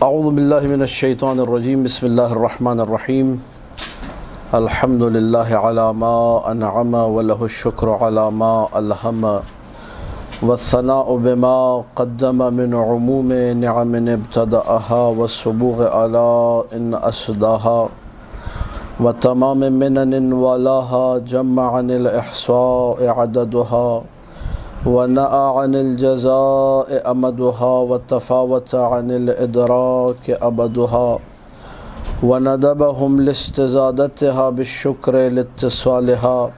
اعوذ باللہ من الشیطان الرجیم بسم اللہ الرحمن الرحیم الحمد للہ علی ما انعم ولہ الشکر علی ما الہم والثناء بما قدم من عموم نعم ابتدأها والسبوغ علی ان اسداها وتمام منن ولاها جمع عن الإحصاء عددها ونأى عن الجزاء أمدها وتفاوت عن الإدراك أبدها وندبهم لاستزادتها بالشكر لاتصالها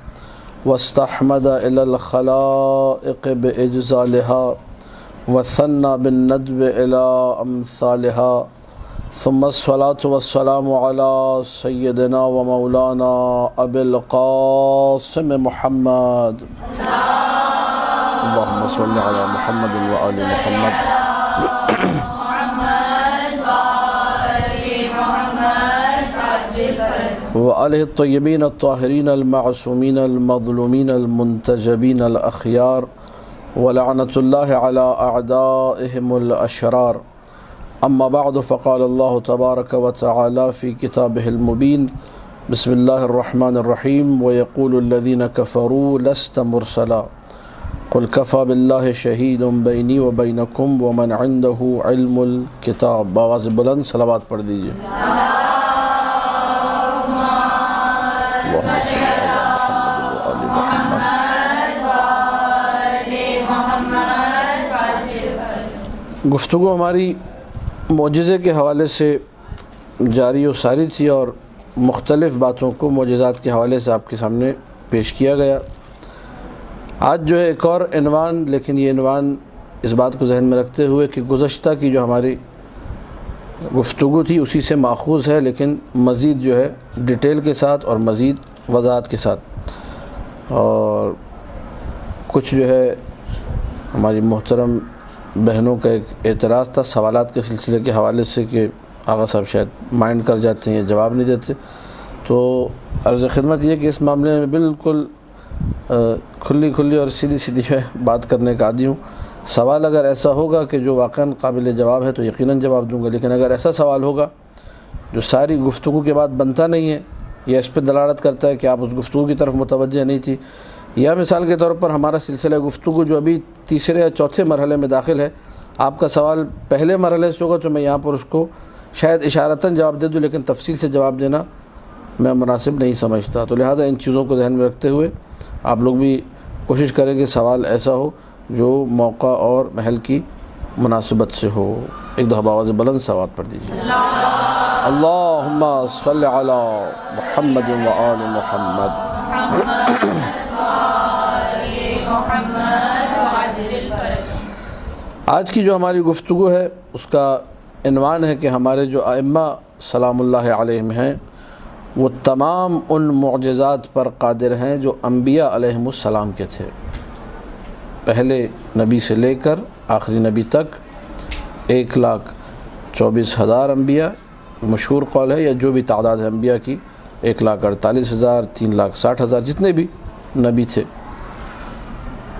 واستحمد إلى الخلائق بإجزالها وثنى بالندب إلى أمثالها ثم الصلاة والسلام على سيدنا ومولانا أبي القاسم محمد اللهم صل على محمد وآل محمد وآله الطيبين الطاهرين المعصومين المظلومين المنتجبين الأخيار ولعنة الله على أعدائهم الأشرار أما بعد فقال الله تبارك وتعالى في كتابه المبين بسم الله الرحمن الرحيم ويقول الذين كفروا لست مرسلا قل كفى بالله شهيد بيني وبينكم ومن عنده علم الكتاب. باواز بلند صلوات پڑھ دیجئے. گفتگو ہماری معجزے کے حوالے سے جاری و ساری تھی اور مختلف باتوں کو معجزات کے حوالے سے آپ کے سامنے پیش کیا گیا. آج جو ہے ایک اور عنوان، لیکن یہ عنوان اس بات کو ذہن میں رکھتے ہوئے کہ گزشتہ کی جو ہماری گفتگو تھی اسی سے ماخوذ ہے، لیکن مزید جو ہے ڈیٹیل کے ساتھ اور مزید وضاحت کے ساتھ. اور کچھ جو ہے ہماری محترم بہنوں کا ایک اعتراض تھا سوالات کے سلسلے کے حوالے سے کہ آغا صاحب شاید مائنڈ کر جاتے ہیں یا جواب نہیں دیتے. تو عرض خدمت یہ کہ اس معاملے میں بالکل کھلی اور سیدھی جو ہے بات کرنے کا عادی ہوں. سوال اگر ایسا ہوگا کہ جو واقعاً قابل جواب ہے تو یقیناً جواب دوں گا، لیکن اگر ایسا سوال ہوگا جو ساری گفتگو کے بعد بنتا نہیں ہے یا اس پہ دلالت کرتا ہے کہ آپ اس گفتگو کی طرف متوجہ نہیں تھی، یا مثال کے طور پر ہمارا سلسلہ گفتگو جو ابھی تیسرے یا چوتھے مرحلے میں داخل ہے، آپ کا سوال پہلے مرحلے سے ہوگا تو میں یہاں پر اس کو شاید اشارتاً جواب دے دوں، لیکن تفصیل سے جواب دینا میں مناسب نہیں سمجھتا. تو لہٰذا ان چیزوں کو ذہن میں رکھتے ہوئے آپ لوگ بھی کوشش کریں کہ سوال ایسا ہو جو موقع اور محل کی مناسبت سے ہو. ایک دفعہ آواز بلند سوال پڑھ دیجیے. اللہم صل علی محمد و آل محمد. آج کی جو ہماری گفتگو ہے اس کا عنوان ہے کہ ہمارے جو ائمہ سلام اللہ علیہم ہیں وہ تمام ان معجزات پر قادر ہیں جو انبیاء علیہم السلام کے تھے. پہلے نبی سے لے کر آخری نبی تک 1,24,000 انبیاء مشہور قول ہے، یا جو بھی تعداد ہے انبیاء کی 1,48,000 3,60,000 جتنے بھی نبی تھے،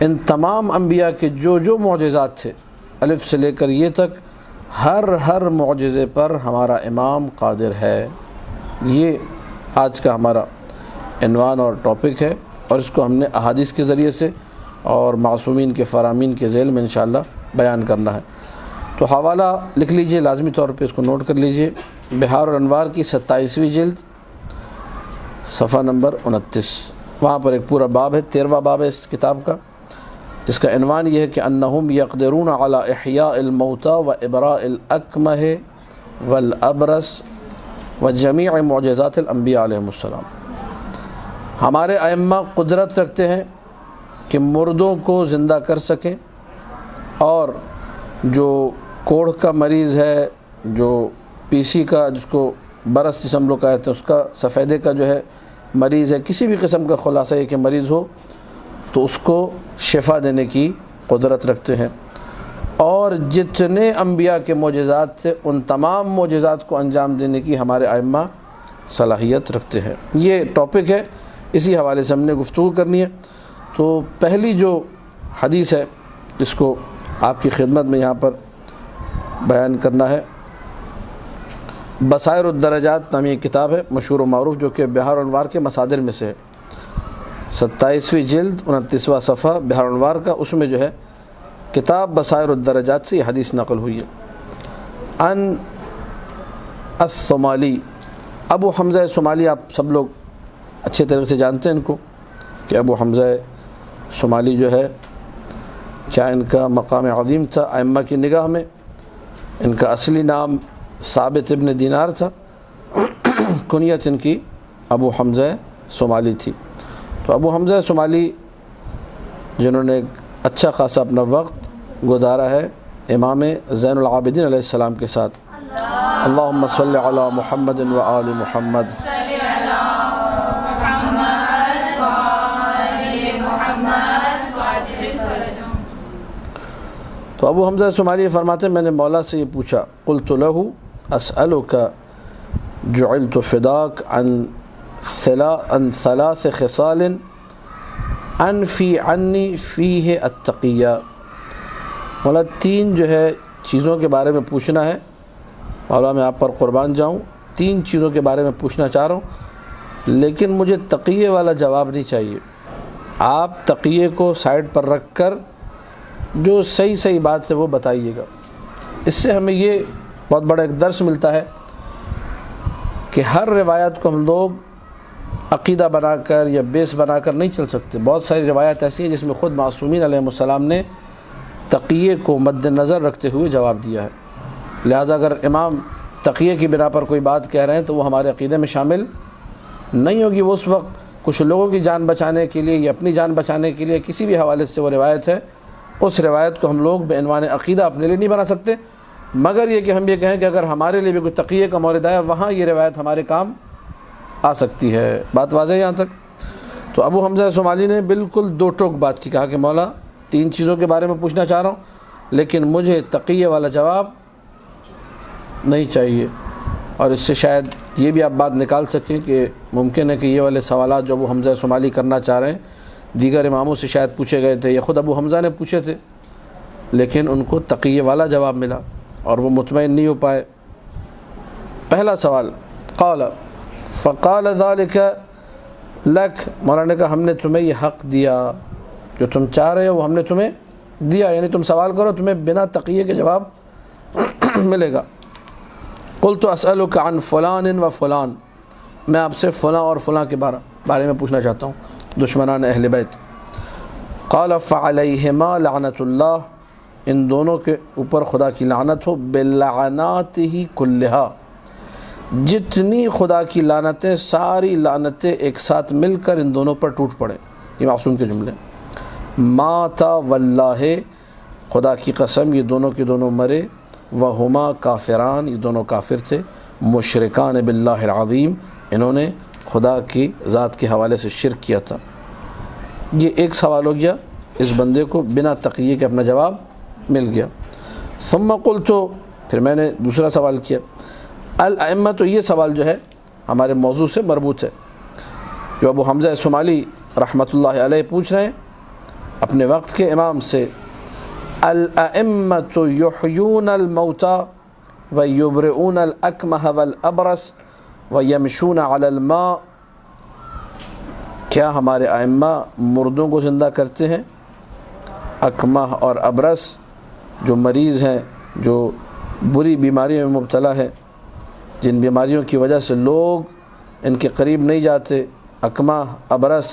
ان تمام انبیاء کے جو معجزات تھے الف سے لے کر یہ تک ہر معجزے پر ہمارا امام قادر ہے. یہ آج کا ہمارا عنوان اور ٹاپک ہے، اور اس کو ہم نے احادیث کے ذریعے سے اور معصومین کے فرامین کے ذیل میں انشاءاللہ بیان کرنا ہے. تو حوالہ لکھ لیجئے، لازمی طور پہ اس کو نوٹ کر لیجئے. بہار الانوار کی 27ویں جلد صفحہ نمبر 29، وہاں پر ایک پورا باب ہے، 13واں باب ہے اس کتاب کا، جس کا عنوان یہ ہے کہ انہم یقدرون علی احیاء الموتى و ابراء الاکمہ والابرص وجمیع معجزات الانبیاء علیہم السلام. ہمارے ائمہ قدرت رکھتے ہیں کہ مردوں کو زندہ کر سکیں، اور جو کوڑھ کا مریض ہے، جو پی سی کا جس کو برس جس ہم لوگ کہتے ہیں اس کا سفیدے کا جو ہے مریض ہے، کسی بھی قسم کا خلاصہ یہ کہ مریض ہو تو اس کو شفا دینے کی قدرت رکھتے ہیں. اور جتنے انبیاء کے معجزات تھے ان تمام معجزات کو انجام دینے کی ہمارے ائمہ صلاحیت رکھتے ہیں. یہ ٹاپک ہے، اسی حوالے سے ہم نے گفتگو کرنی ہے. تو پہلی جو حدیث ہے جس کو آپ کی خدمت میں یہاں پر بیان کرنا ہے بصائر الدرجات نامی ایک کتاب ہے مشہور و معروف، جو کہ بحار انوار کے مصادر میں سے ہے، 27ویں جلد 29واں صفحہ بحار انوار کا، اس میں جو ہے کتاب بصائر الدرجات سے یہ حدیث نقل ہوئی ہے۔ ان الثمالی، ابو حمزہ صومالی، آپ سب لوگ اچھے طریقے سے جانتے ہیں ان کو کہ ابو حمزہ صومالی جو ہے کیا ان کا مقام عظیم تھا ائمہ کی نگاہ میں۔ ان کا اصلی نام ثابت ابن دینار تھا، کنیت ان کی ابو حمزہ صومالی تھی۔ تو ابو حمزہ صومالی جنہوں نے ایک اچھا خاصا اپنا وقت گزارا ہے امام زین العابدین علیہ السلام کے ساتھ۔ اللہم صلی علی محمد و آل محمد۔ تو ابو حمزہ صومالی فرماتے ہیں میں نے مولا سے یہ پوچھا، قلت لہ اسألک جعلت فداک عن ثلاث خصال انفی عنی فیہ التقیہ، مولا تین جو ہے چیزوں کے بارے میں پوچھنا ہے، مولا میں آپ پر قربان جاؤں، تین چیزوں کے بارے میں پوچھنا چاہ رہا ہوں، لیکن مجھے تقیہ والا جواب نہیں چاہیے۔ آپ تقیہ کو سائڈ پر رکھ کر جو صحیح بات ہے وہ بتائیے گا۔ اس سے ہمیں یہ بہت بڑا ایک درس ملتا ہے کہ ہر روایت کو ہم لوگ عقیدہ بنا کر یا بیس بنا کر نہیں چل سکتے۔ بہت ساری روایت ایسی ہیں جس میں خود معصومین علیہ السلام نے تقیہ کو مد نظر رکھتے ہوئے جواب دیا ہے، لہٰذا اگر امام تقیہ کی بنا پر کوئی بات کہہ رہے ہیں تو وہ ہمارے عقیدے میں شامل نہیں ہوگی۔ وہ اس وقت کچھ لوگوں کی جان بچانے کے لیے یا اپنی جان بچانے کے لیے کسی بھی حوالے سے وہ روایت ہے، اس روایت کو ہم لوگ بعنوان عقیدہ اپنے لیے نہیں بنا سکتے، مگر یہ کہ ہم یہ کہیں کہ اگر ہمارے لیے بھی کوئی تقیہ کا مورد ہے وہاں یہ روایت ہمارے کام آ سکتی ہے۔ بات واضح ہے یہاں تک؟ تو ابو حمزہ صومالی نے بالکل دو ٹوک بات کی، کہا کہ مولا تین چیزوں کے بارے میں پوچھنا چاہ رہا ہوں لیکن مجھے تقیہ والا جواب نہیں چاہیے۔ اور اس سے شاید یہ بھی آپ بات نکال سکیں کہ ممکن ہے کہ یہ والے سوالات جو ابو حمزہ صومالی کرنا چاہ رہے ہیں دیگر اماموں سے شاید پوچھے گئے تھے یا خود ابو حمزہ نے پوچھے تھے، لیکن ان کو تقیہ والا جواب ملا اور وہ مطمئن نہیں ہو پائے۔ پہلا سوال، قال فقال ذلك لک، مولانا نے کہا ہم نے تمہیں یہ حق دیا، جو تم چاہ رہے ہو وہ ہم نے تمہیں دیا، یعنی تم سوال کرو تمہیں بنا تقیہ کے جواب ملے گا۔ قلت اسألک عن فلان و فلان، میں آپ سے فلاں اور فلاں کے بارے میں پوچھنا چاہتا ہوں، دشمنان اہل بیت۔ قال فعلیہما لعنت اللہ، ان دونوں کے اوپر خدا کی لعنت ہو، بلعناتہ کلہا، جتنی خدا کی لعنتیں ساری لعنتیں ایک ساتھ مل کر ان دونوں پر ٹوٹ پڑے۔ یہ معصوم کے جملے۔ ماتا واللہ، خدا کی قسم یہ دونوں کے دونوں مرے، وہما کافران، یہ دونوں کافر تھے، مشرکان باللہ العظیم، انہوں نے خدا کی ذات کے حوالے سے شرک کیا تھا۔ یہ ایک سوال ہو گیا، اس بندے کو بنا تقیہ کے اپنا جواب مل گیا۔ ثم قلت، پھر میں نے دوسرا سوال کیا، الائمہ، تو یہ سوال جو ہے ہمارے موضوع سے مربوط ہے، جو ابو حمزہ صومالی رحمۃ اللہ علیہ پوچھ رہے ہیں اپنے وقت کے امام سے، الائمۃ یحیون الموتى ویبرئون الاکمہ والابرص ویمشون علی الماء، کیا ہمارے ائمہ مردوں کو زندہ کرتے ہیں؟ اکمہ اور ابرص جو مریض ہیں، جو بری بیماریوں میں مبتلا ہے، جن بیماریوں کی وجہ سے لوگ ان کے قریب نہیں جاتے، اکمہ ابرص،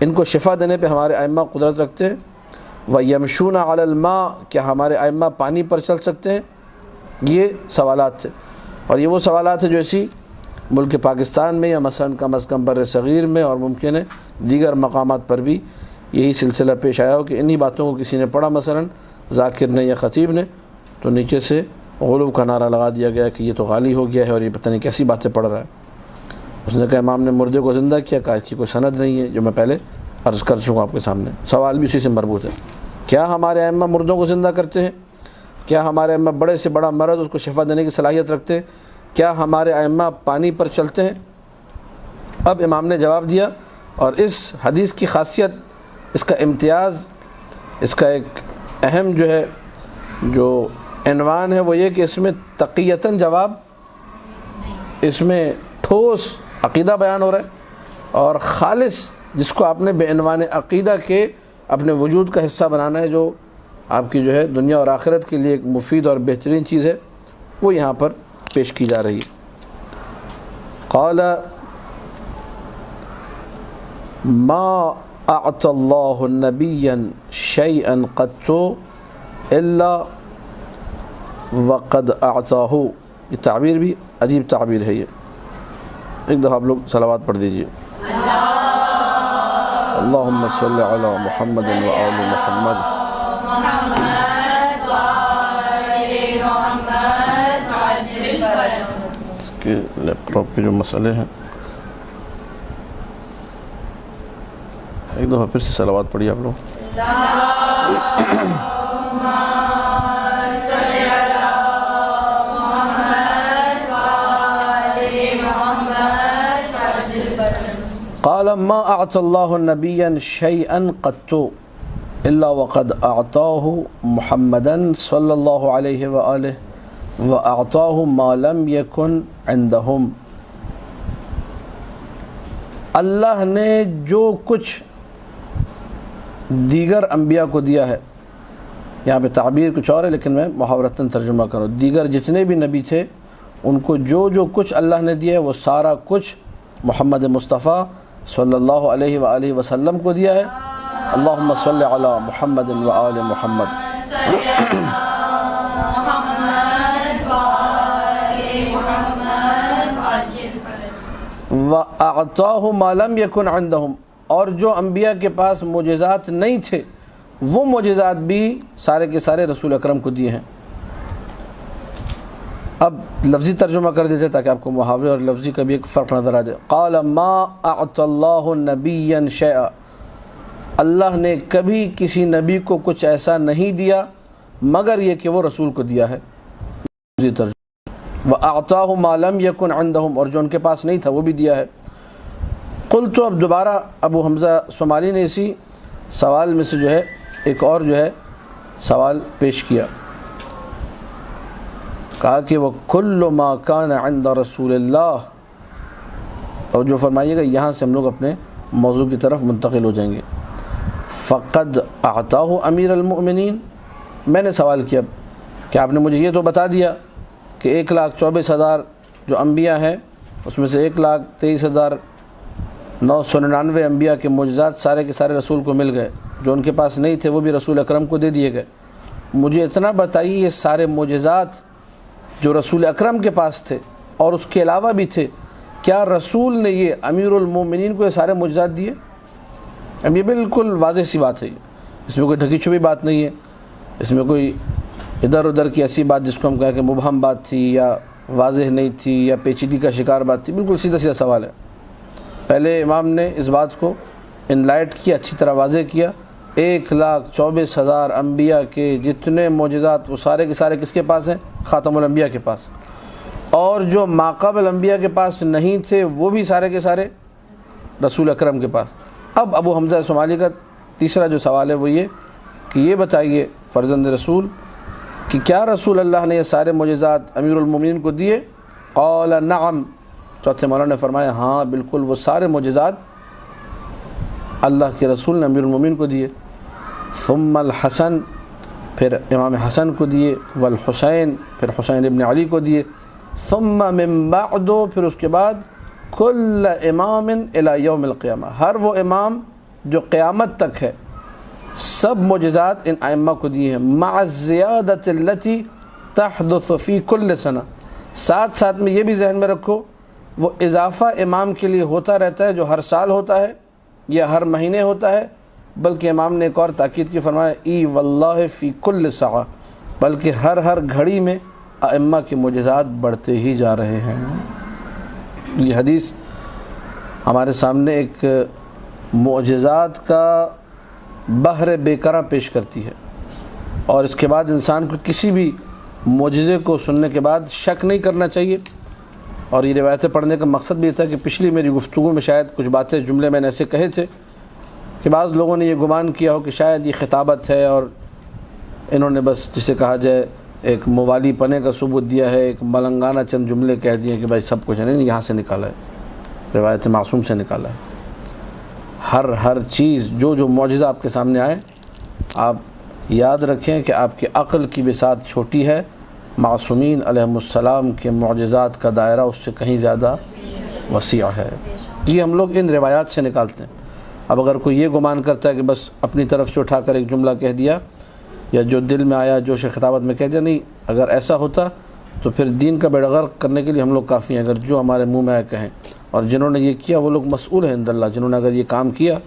ان کو شفا دینے پہ ہمارے ائمہ قدرت رکھتے ہیں۔ وَيَمْشُونَ عَلَى الْمَاءِ، کیا ہمارے ائمہ پانی پر چل سکتے ہیں؟ یہ سوالات تھے، اور یہ وہ سوالات ہیں جو اسی ملک پاکستان میں یا مثلا کم از کم بر صغیر میں اور ممکن ہے دیگر مقامات پر بھی یہی سلسلہ پیش آیا ہو کہ انہی باتوں کو کسی نے پڑھا، مثلا ذاکر نے یا خطیب نے، تو نیچے سے غلو کا نعرہ لگا دیا گیا کہ یہ تو غالی ہو گیا ہے اور یہ پتہ نہیں کیسی باتیں پڑھ رہا ہے۔ اس نے کہا امام نے مردے کو زندہ کیا، کہا اس کی کوئی سند نہیں ہے، جو میں پہلے عرض کر چکا آپ کے سامنے۔ سوال بھی اسی سے مربوط ہے، کیا ہمارے ائمہ مردوں کو زندہ کرتے ہیں؟ کیا ہمارے ائمہ بڑے سے بڑا مرض اس کو شفا دینے کی صلاحیت رکھتے ہیں؟ کیا ہمارے ائمہ پانی پر چلتے ہیں؟ اب امام نے جواب دیا، اور اس حدیث کی خاصیت، اس کا امتیاز، اس کا ایک اہم جو ہے جو عنوان ہے وہ یہ کہ اس میں تقیتاً جواب اس میں ٹھوس عقیدہ بیان ہو رہا ہے اور خالص جس کو آپ نے بے عنوان عقیدہ کے اپنے وجود کا حصہ بنانا ہے، جو آپ کی جو ہے دنیا اور آخرت کے لیے ایک مفید اور بہترین چیز ہے، وہ یہاں پر پیش کی جا رہی ہے۔ قال ما اعطى الله نبيا شيئا قط الا وقد اعطاه، یہ تعبیر بھی عجیب تعبیر ہے۔ یہ ایک دفعہ آپ لوگ صلوات پڑھ دیجئے، اللہم صلی علی محمد و آل محمد۔ اس کے لیپ ٹاپ کے جو مسئلے ہیں، ایک دفعہ پھر سے صلوات پڑھیے آپ لوگ۔ قال ما اعطى الله نبيا شيئا قط الا وقد اعطاه محمدا صلی اللہ علیہ وآلہ واعطاه ما لم يكن عندهم۔ اللہ نے جو کچھ دیگر انبیاء کو دیا ہے، یہاں پہ تعبیر کچھ اور ہے لیکن میں محاورتاً ترجمہ کروں، دیگر جتنے بھی نبی تھے ان کو جو کچھ اللہ نے دیا ہے وہ سارا کچھ محمد مصطفیٰ صلی اللہ علیہ وآلہ وسلم کو دیا ہے۔ اللہم صلی علی محمد و آل محمد۔ وَأَعْطَاهُ مَا لَمْ يَكُنْ عِنْدَهُمْ، اور جو انبیاء کے پاس معجزات نہیں تھے وہ معجزات بھی سارے کے سارے رسول اکرم کو دیے ہیں۔ اب لفظی ترجمہ کر دیتے تاکہ آپ کو محاورے اور لفظی کا بھی ایک فرق نظر آ جائے۔ قال ما اعطى الله نبيا شيئا، اللہ نے کبھی کسی نبی کو کچھ ایسا نہیں دیا مگر یہ کہ وہ رسول کو دیا ہے۔ لفظی ترجمہ وَأَعْطَاهُ مَا لَمْ يَكُنْ عِنْدَهُمْ، اور جو ان کے پاس نہیں تھا وہ بھی دیا ہے۔ قلت، اب دوبارہ ابو حمزہ صومالی نے اسی سوال میں سے جو ہے ایک اور جو ہے سوال پیش کیا، کہا کہ وَكُلُّ مَا كَانَ عِنْدَ رَسُولِ اللَّهِ، اور جو فرمائیے گا یہاں سے ہم لوگ اپنے موضوع کی طرف منتقل ہو جائیں گے۔ فَقَدْ أَعْطَاهُ أَمِيرَ الْمُؤْمِنِينَ، میں نے سوال کیا کہ آپ نے مجھے یہ تو بتا دیا کہ 1,24,000 جو انبیاء ہیں اس میں سے 1,23,999 انبیاء کے معجزات سارے کے سارے رسول کو مل گئے، جو ان کے پاس نہیں تھے وہ بھی رسول اکرم کو دے دیے گئے۔ مجھے اتنا بتائیے یہ سارے معجزات جو رسول اکرم کے پاس تھے اور اس کے علاوہ بھی تھے، کیا رسول نے یہ امیر المومنین کو یہ سارے معجزات دیے؟ اب یہ بالکل واضح سی بات ہے، اس میں کوئی ڈھکی چھپی بات نہیں ہے، اس میں کوئی ادھر ادھر کی ایسی بات جس کو ہم کہیں کہ مبہم بات تھی یا واضح نہیں تھی یا پیچیدگی کا شکار بات تھی، بالکل سیدھا سیدھا سوال ہے۔ پہلے امام نے اس بات کو انلائٹ کیا، اچھی طرح واضح کیا، 1,24,000 انبیاء کے جتنے معجزات وہ سارے کے سارے کس کے پاس ہیں؟ خاتم الانبیاء کے پاس، اور جو ماقبل انبیاء کے پاس نہیں تھے وہ بھی سارے کے سارے رسول اکرم کے پاس۔ اب ابو حمزہ صومالی کا تیسرا جو سوال ہے وہ یہ کہ یہ بتائیے فرزند رسول کہ کیا رسول اللہ نے یہ سارے معجزات امیر المومنین کو دیے؟ قال نعم، چوتھے مولانا نے فرمایا ہاں بالکل وہ سارے معجزات اللہ کے رسول نے امیر المومنین کو دیے۔ ثم الحسن، پھر امام حسن کو دیے، والحسین، پھر حسین ابن علی کو دیے، ثم من بعد، پھر اس کے بعد کل امام الی یوم القیامہ، ہر وہ امام جو قیامت تک ہے سب معجزات ان ائمہ کو دیے ہیں، مع الزیادۃ التی تحدث فی کل سنہ، ساتھ ساتھ میں یہ بھی ذہن میں رکھو وہ اضافہ امام کے لیے ہوتا رہتا ہے جو ہر سال ہوتا ہے یا ہر مہینے ہوتا ہے، بلکہ امام نے ایک اور تاکید کی، فرمایا ای واللہ فی کل ساعہ، بلکہ ہر گھڑی میں ائمہ کے معجزات بڑھتے ہی جا رہے ہیں۔ یہ حدیث ہمارے سامنے ایک معجزات کا بحر بے کراں پیش کرتی ہے، اور اس کے بعد انسان کو کسی بھی معجزے کو سننے کے بعد شک نہیں کرنا چاہیے۔ اور یہ روایتیں پڑھنے کا مقصد بھی تھا کہ پچھلی میری گفتگو میں شاید کچھ باتیں جملے میں نے ایسے کہے تھے کہ بعض لوگوں نے یہ گمان کیا ہو کہ شاید یہ خطابت ہے اور انہوں نے بس جسے کہا جائے ایک موالی پنے کا ثبوت دیا ہے، ایک ملنگانہ چند جملے کہہ دیے کہ بھائی سب کچھ نہیں، یہاں سے نکالا ہے، روایت معصوم سے نکالا ہے۔ ہر چیز جو معجزہ آپ کے سامنے آئے، آپ یاد رکھیں کہ آپ کی عقل کی بساط چھوٹی ہے، معصومین علیہم السلام کے معجزات کا دائرہ اس سے کہیں زیادہ وسیع ہے۔ یہ ہم لوگ ان روایات سے نکالتے ہیں۔ اب اگر کوئی یہ گمان کرتا ہے کہ بس اپنی طرف سے اٹھا کر ایک جملہ کہہ دیا یا جو دل میں آیا جوش خطابت میں کہہ دیا، نہیں، اگر ایسا ہوتا تو پھر دین کا بیڑا غرق کرنے کے لیے ہم لوگ کافی ہیں۔ اگر جو ہمارے منہ میں آئے کہیں، اور جنہوں نے یہ کیا وہ لوگ مسئول ہیں عند اللہ، جنہوں نے اگر یہ کام کیا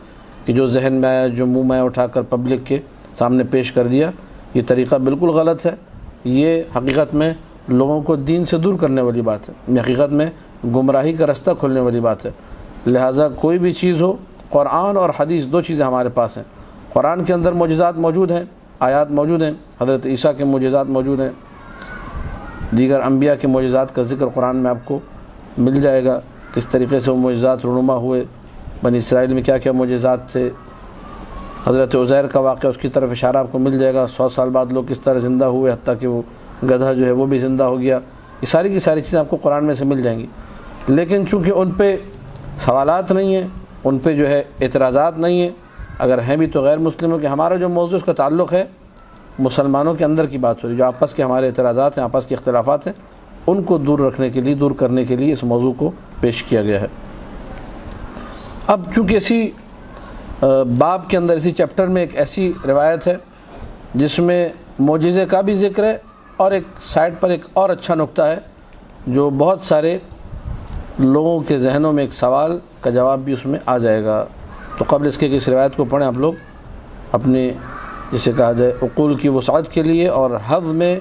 کہ جو ذہن میں آیا، جو منہ میں اٹھا کر پبلک کے سامنے پیش کر دیا، یہ طریقہ بالکل غلط ہے۔ یہ حقیقت میں لوگوں کو دین سے دور کرنے والی بات ہے، یہ حقیقت میں گمراہی کا رستہ کھولنے والی بات ہے۔ لہٰذا کوئی بھی چیز ہو، قرآن اور حدیث دو چیزیں ہمارے پاس ہیں۔ قرآن کے اندر معجزات موجود ہیں، آیات موجود ہیں، حضرت عیسیٰ کے معجزات موجود ہیں، دیگر انبیاء کے معجزات کا ذکر قرآن میں آپ کو مل جائے گا، کس طریقے سے وہ معجزات رونما ہوئے، بنی اسرائیل میں کیا کیا معجزات تھے۔ حضرت عزیر کا واقعہ، اس کی طرف اشارہ آپ کو مل جائے گا، 100 سال بعد لوگ کس طرح زندہ ہوئے، حتیٰ کہ وہ گدھا جو ہے وہ بھی زندہ ہو گیا۔ یہ ساری کی ساری چیزیں آپ کو قرآن میں سے مل جائیں گی، لیکن چونکہ ان پہ سوالات نہیں ہیں، ان پہ جو ہے اعتراضات نہیں ہیں، اگر ہیں بھی تو غیر مسلموں کے۔ ہمارا جو موضوع اس کا تعلق ہے مسلمانوں کے اندر کی بات ہو رہی، جو آپس کے ہمارے اعتراضات ہیں، آپس کے اختلافات ہیں، ان کو دور کرنے کے لیے اس موضوع کو پیش کیا گیا ہے۔ اب چونکہ اسی باب کے اندر، اسی چیپٹر میں ایک ایسی روایت ہے جس میں معجزے کا بھی ذکر ہے، اور ایک سائڈ پر ایک اور اچھا نقطہ ہے جو بہت سارے لوگوں کے ذہنوں میں ایک سوال کا جواب بھی اس میں آ جائے گا۔ تو قبل اس کے کہ اس روایت کو پڑھیں آپ لوگ اپنے، جسے کہا جائے عقول کی وسعت کے لیے، اور ہضم میں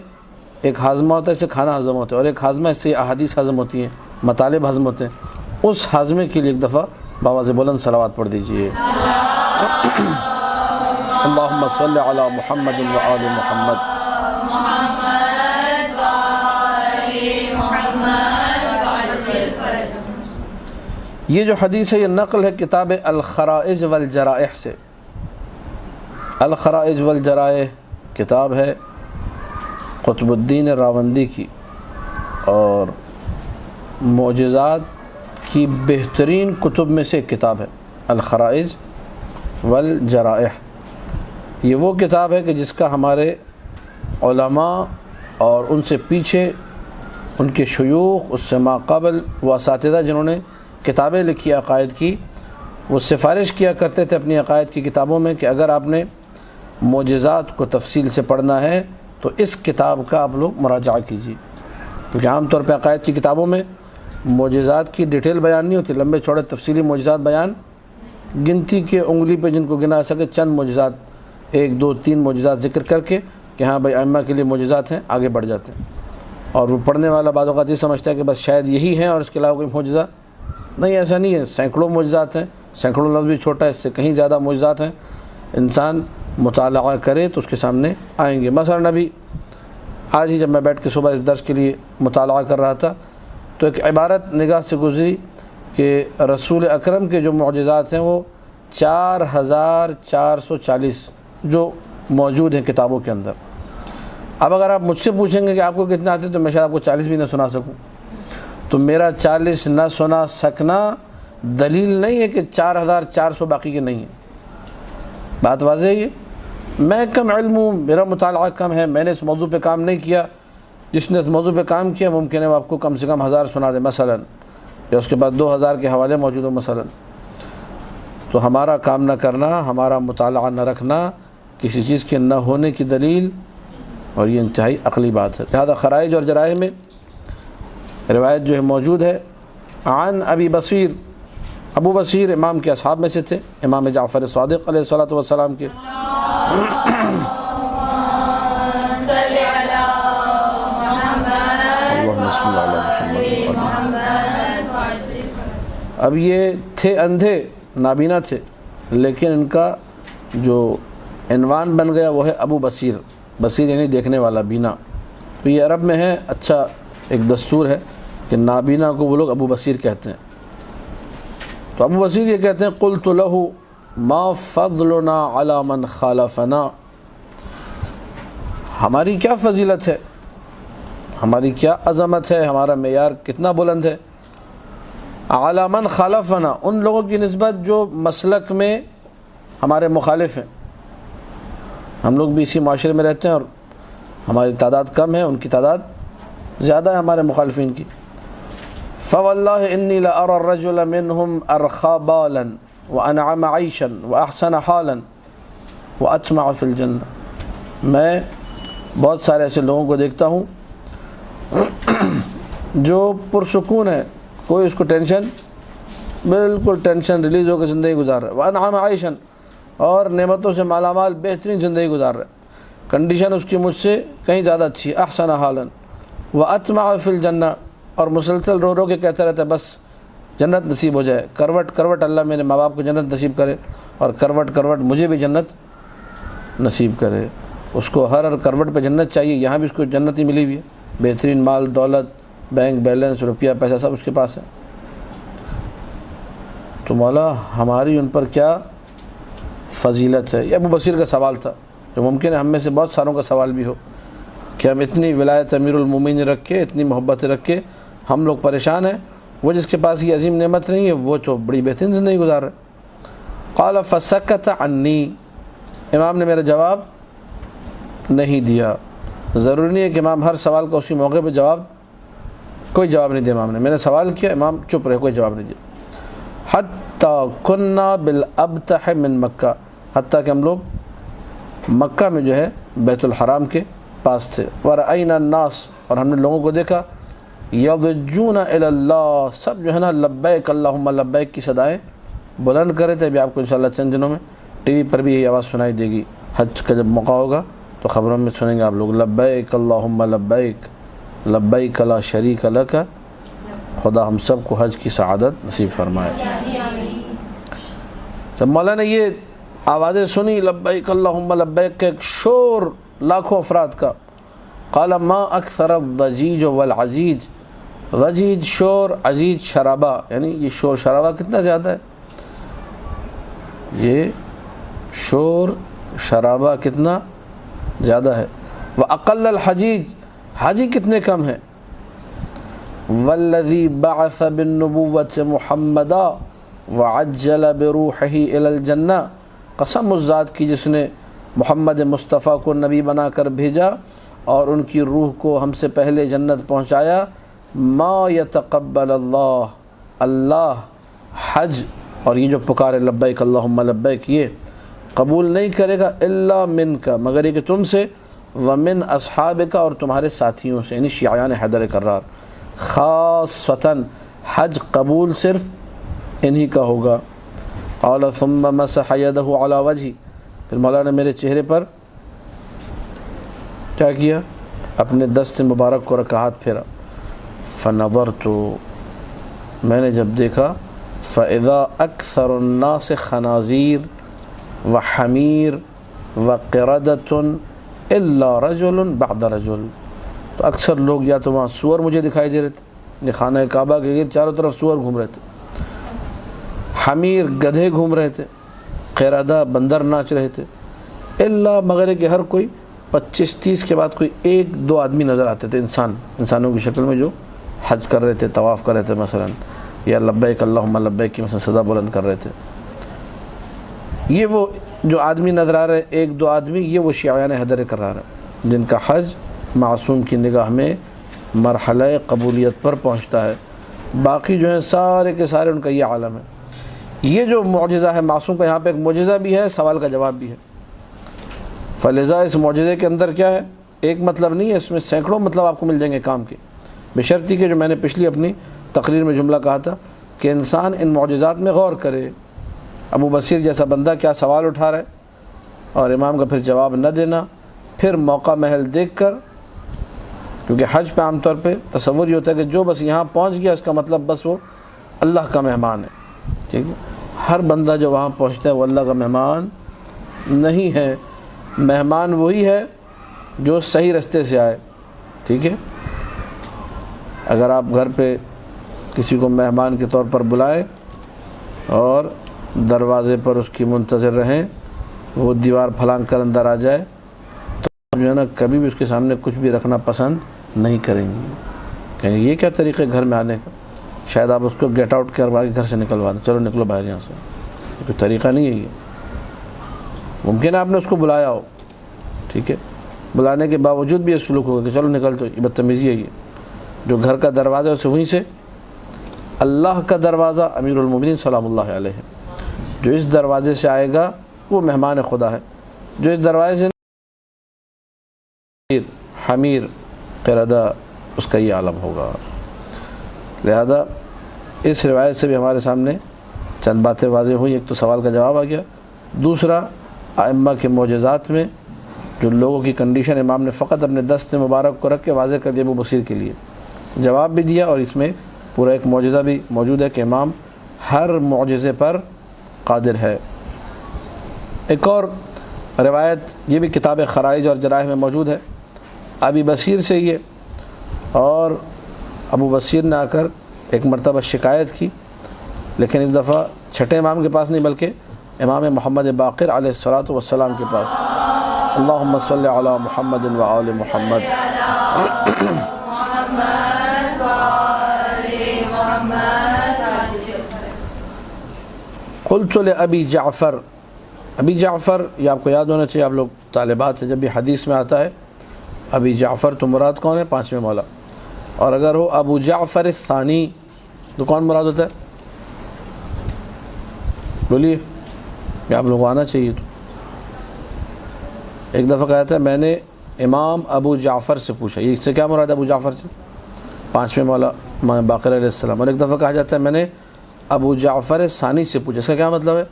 ایک ہاضمہ ہوتا ہے، اس سے کھانا ہضم ہوتا ہے، اور ایک ہاضمہ اس سے احادیث ہضم ہوتی ہیں، مطالب ہضم ہوتے ہیں، اس ہاضمے کے لیے ایک دفعہ بآواز بلند صلوات پڑھ دیجئے۔ اللہم صلی علی محمد و آل محمد۔ یہ جو حدیث ہے یہ نقل ہے کتاب الخرائج والجرائح سے۔ الخرائج والجرائح کتاب ہے قطب الدین راوندی کی، اور معجزات کی بہترین کتب میں سے ایک کتاب ہے الخرائج والجرائح۔ یہ وہ کتاب ہے کہ جس کا ہمارے علماء اور ان سے پیچھے ان کے شیوخ، اس سے ماقبل وہ اساتذہ جنہوں نے کتابیں لکھی عقائد کی، وہ سفارش کیا کرتے تھے اپنی عقائد کی کتابوں میں کہ اگر آپ نے معجزات کو تفصیل سے پڑھنا ہے تو اس کتاب کا آپ لوگ مراجعہ کیجیے، کیونکہ عام طور پہ عقائد کی کتابوں میں معجزات کی ڈیٹیل بیان نہیں ہوتی، لمبے چوڑے تفصیلی معجزات بیان، گنتی کے انگلی پہ جن کو گنا سکے چند معجزات، 1 2 3 معجزات ذکر کر کے کہ ہاں بھائی ائمہ کے لیے معجزات ہیں، آگے بڑھ جاتے ہیں۔ اور وہ پڑھنے والا بعض اوقات یہ سمجھتا ہے کہ بس شاید یہی ہیں اور اس کے علاوہ کوئی معجزہ نہیں، ایسا نہیں ہے، سینکڑوں معجزات ہیں، سینکڑوں لفظ بھی چھوٹا ہے، اس سے کہیں زیادہ معجزات ہیں۔ انسان مطالعہ کرے تو اس کے سامنے آئیں گے۔ مثلا ابھی آج ہی جب میں بیٹھ کے صبح اس درس کے لیے مطالعہ کر رہا تھا تو ایک عبارت نگاہ سے گزری کہ رسول اکرم کے جو معجزات ہیں وہ 4440 جو موجود ہیں کتابوں کے اندر۔ اب اگر آپ مجھ سے پوچھیں گے کہ آپ کو کتنے آتے تو میں شاید آپ کو 40 بھی نہ سنا سکوں، تو میرا 40 نہ سنا سکنا دلیل نہیں ہے کہ 4400 باقی کے نہیں ہیں۔ بات واضح ہے، میں کم علم ہوں، میرا مطالعہ کم ہے، میں نے اس موضوع پہ کام نہیں کیا، جس نے اس موضوع پہ کام کیا ممکن ہے وہ آپ کو کم سے کم 1000 سنا دے مثلا، یا اس کے بعد 2000 کے حوالے موجود ہو مثلا۔ تو ہمارا کام نہ کرنا، ہمارا مطالعہ نہ رکھنا کسی چیز کے نہ ہونے کی دلیل، اور یہ انتہائی عقلی بات ہے۔ لہذا خرائج اور جرائح میں روایت جو ہے موجود ہے عن ابی بصیر، ابو بصیر امام کے اصحاب میں سے تھے، امام جعفر صادق علیہ الصلوۃ والسلام کے۔ اب یہ تھے اندھے، نابینا تھے، لیکن ان کا جو عنوان بن گیا وہ ہے ابو بصیر، بصیر یعنی دیکھنے والا، بینا۔ تو یہ عرب میں ہے، اچھا ایک دستور ہے کہ نابینا کو وہ لوگ ابو بصیر کہتے ہیں۔ تو ابو بصیر یہ کہتے ہیں قلت له ما فضلنا على من خالفنا، ہماری کیا فضیلت ہے ہماری کیا عظمت ہے، ہمارا معیار کتنا بلند ہے۔ اعلی من خالفنا، ان لوگوں کی نسبت جو مسلک میں ہمارے مخالف ہیں۔ ہم لوگ بھی اسی معاشرے میں رہتے ہیں اور ہماری تعداد کم ہے، ان کی تعداد زیادہ ہے ہمارے مخالفین کی۔ فواللہ انی لأری الرجل منہم ارخا بالا وانعم عیشا واحسن حالا واطمع فی الجنہ، میں بہت سارے ایسے لوگوں کو دیکھتا ہوں جو پرسکون ہے، کوئی اس کو ٹینشن، بالکل ٹینشن ریلیز ہو کے زندگی گزار رہا ہے، وانعم عیشا، اور نعمتوں سے مالا مال بہترین زندگی گزار رہا ہے، کنڈیشن اس کی مجھ سے کہیں زیادہ اچھی ہے، احسن حالا واطمع فی الجنہ، اور مسلسل رو رو کے کہتا رہتا ہے بس جنت نصیب ہو جائے، کروٹ کروٹ اللہ میرے ماں باپ کو جنت نصیب کرے، اور کروٹ کروٹ مجھے بھی جنت نصیب کرے۔ اس کو ہر کروٹ پہ جنت چاہیے، یہاں بھی اس کو جنت ہی ملی ہوئی ہے، بہترین مال دولت، بینک بیلنس، روپیہ پیسہ سب اس کے پاس ہے۔ تو مولا ہماری ان پر کیا فضیلت ہے۔ یہ ابو بصیر کا سوال تھا، جو ممکن ہے ہم میں سے بہت ساروں کا سوال بھی ہو کہ ہم اتنی ولایت امیر المومنین رکھ کے، اتنی محبت رکھ کے ہم لوگ پریشان ہیں، وہ جس کے پاس یہ عظیم نعمت نہیں ہے وہ تو بڑی بہترین زندگی گزار رہا ہے۔ قال فسکت عنی، امام نے میرا جواب نہیں دیا۔ ضروری نہیں ہے کہ امام ہر سوال کا اسی موقع پہ کوئی جواب نہیں دیا۔ امام نے، میں نے سوال کیا، امام چپ رہے، کوئی جواب نہیں دیا۔ حتیٰ کننا بالابتح من مکہ، حتیٰ کہ ہم لوگ مکہ میں جو ہے بیت الحرام کے پاس تھے۔ ورأینا الناس، اور ہم نے لوگوں کو دیکھا، یضجون الی اللہ، سب جو ہے نا لبیک اللہم لبیک کی صدائیں بلند کرے تھے۔ ابھی آپ کو انشاءاللہ چند دنوں میں ٹی وی پر بھی یہی آواز سنائی دے گی، حج کا جب موقع ہوگا تو خبروں میں سنیں گے آپ لوگ، لبیک اللہم لبیک لبیک لا شریک لک۔ خدا ہم سب کو حج کی سعادت نصیب فرمائے۔ جب مولا نے یہ آوازیں سنی لبیک اللہم لبیک کا ایک شور لاکھوں افراد کا، قال ما اکثر الضجیج والعجیج، ضجیج شور، عجیج شرابہ، یعنی یہ شور شرابہ کتنا زیادہ ہے، یہ شور شرابہ کتنا زیادہ ہے۔ وَأَقَلَّ الْحَجِيج، حاجی کتنے کم ہیں۔ وَالَّذِي بَعَثَ بِالنُّبُوَّةِ مُحَمَّدًا وَعَجَّلَ بِرُوحِهِ إِلَى الْجَنَّةِ، قسم اس ذات کی جس نے محمد مصطفیٰ کو نبی بنا کر بھیجا اور ان کی روح کو ہم سے پہلے جنت پہنچایا، ما يتقبل اللہ حج، اور یہ جو پکارے لبیک اللہم لبیک، یہ قبول نہیں کرے گا الا منک، مگر یہ کہ تم سے، ومن اصحابک، اور تمہارے ساتھیوں سے، یعنی شیعان حیدر کرار، خاصتاً حج قبول صرف انہی کا ہوگا۔ قال ثم مسح یدہ علی وجہی، پھر مولانا میرے چہرے پر کیا کیا، اپنے دست مبارک کو رکھا، ہاتھ پھیرا۔ فنظرت، میں نے جب دیکھا، فاذا اکثر الناس خنازیر وحمیر وقردۃ الا رجل بعد رجل، تو اکثر لوگ یا تو وہاں سور مجھے دکھائی دے رہے تھے، خانہ کعبہ کے گرد چاروں طرف سور گھوم رہے تھے، حمیر گدھے گھوم رہے تھے، قردہ بندر ناچ رہے تھے، الا مگر کہ ہر کوئی 25-30 کے بعد کوئی 1-2 آدمی نظر آتے تھے، انسانوں کی شکل میں، جو حج کر رہے تھے، طواف کر رہے تھے مثلا، یا لبیک اللہم لبیک کی مثلا صدا بلند کر رہے تھے۔ یہ وہ جو آدمی نظر آ رہے 1-2 آدمی، یہ وہ شیعان حیدر کرار ہیں جن کا حج معصوم کی نگاہ میں مرحلہ قبولیت پر پہنچتا ہے۔ باقی جو ہیں سارے کے سارے ان کا یہ عالم ہے۔ یہ جو معجزہ ہے معصوم کا، یہاں پہ ایک معجزہ بھی ہے، سوال کا جواب بھی ہے۔ فلذا اس معجزے کے اندر کیا ہے، ایک مطلب نہیں ہے، اس میں سینکڑوں مطلب آپ کو مل جائیں گے کام کے، بشرطی کہ جو میں نے پچھلی اپنی تقریر میں جملہ کہا تھا کہ انسان ان معجزات میں غور کرے۔ ابو بصیر جیسا بندہ کیا سوال اٹھا رہا ہے، اور امام کا پھر جواب نہ دینا، پھر موقع محل دیکھ کر، کیونکہ حج پہ عام طور پہ تصور یہ ہوتا ہے کہ جو بس یہاں پہنچ گیا اس کا مطلب بس وہ اللہ کا مہمان ہے، ٹھیک ہے۔ ہر بندہ جو وہاں پہنچتا ہے وہ اللہ کا مہمان نہیں ہے، مہمان وہی ہے جو صحیح رستے سے آئے، ٹھیک ہے۔ اگر آپ گھر پہ کسی کو مہمان کے طور پر بلائیں اور دروازے پر اس کی منتظر رہیں، وہ دیوار پھلانگ کر اندر آ جائے، تو جو ہے نا کبھی بھی اس کے سامنے کچھ بھی رکھنا پسند نہیں کریں گی. کہیں یہ کیا طریقہ ہے گھر میں آنے کا؟ شاید آپ اس کو گیٹ آؤٹ کروا کے گھر سے نکلوا دیں, چلو نکلو باہر یہاں سے. کوئی طریقہ نہیں ہے یہ. ممکن ہے آپ نے اس کو بلایا ہو, ٹھیک ہے, بلانے کے باوجود بھی یہ سلوک ہوگا کہ چلو نکل, تو یہ بدتمیزی ہے. یہ جو گھر کا دروازہ ہے اسے وہیں سے, اللہ کا دروازہ امیر المومنین سلام اللہ علیہ, جو اس دروازے سے آئے گا وہ مہمان خدا ہے. جو اس دروازے سے حمیر قردہ, اس کا یہ عالم ہوگا. لہذا اس روایت سے بھی ہمارے سامنے چند باتیں واضح ہوئی. ایک تو سوال کا جواب آ گیا, دوسرا ائمہ کے معجزات میں جو لوگوں کی کنڈیشن امام نے فقط اپنے دست مبارک کو رکھ کے واضح کر دیا ابو بصیر کے لیے, جواب بھی دیا, اور اس میں پورا ایک معجزہ بھی موجود ہے کہ امام ہر معجزے پر قادر ہے. ایک اور روایت یہ بھی کتاب خرائج اور جرائح میں موجود ہے ابی بصیر سے یہ, اور ابو بصیر نے آ کر ایک مرتبہ شکایت کی, لیکن اس دفعہ چھٹے امام کے پاس نہیں بلکہ امام محمد باقر علیہ الصلوۃ والسلام کے پاس. اللہم صلی علی محمد و آل محمد. قلت لأبی جعفر, ابی جعفر یہ آپ کو یاد ہونا چاہیے, آپ لوگ طالبات سے جب بھی حدیث میں آتا ہے ابی جعفر تو مراد کون ہے؟ پانچویں مولا. اور اگر ہو ابو جعفر الثانی تو کون مراد ہوتا ہے؟ بولیے, یہ آپ لوگوں کو آنا چاہیے. تو ایک دفعہ کہا تھا میں نے امام ابو جعفر سے پوچھا, یہ اس سے کیا مراد ہے ابو جعفر سے؟ پانچویں مولا امام باقر علیہ السلام. اور ایک دفعہ کہا جاتا ہے میں نے ابو جعفر ثانی سے پوچھا, اس کا کیا مطلب ہے؟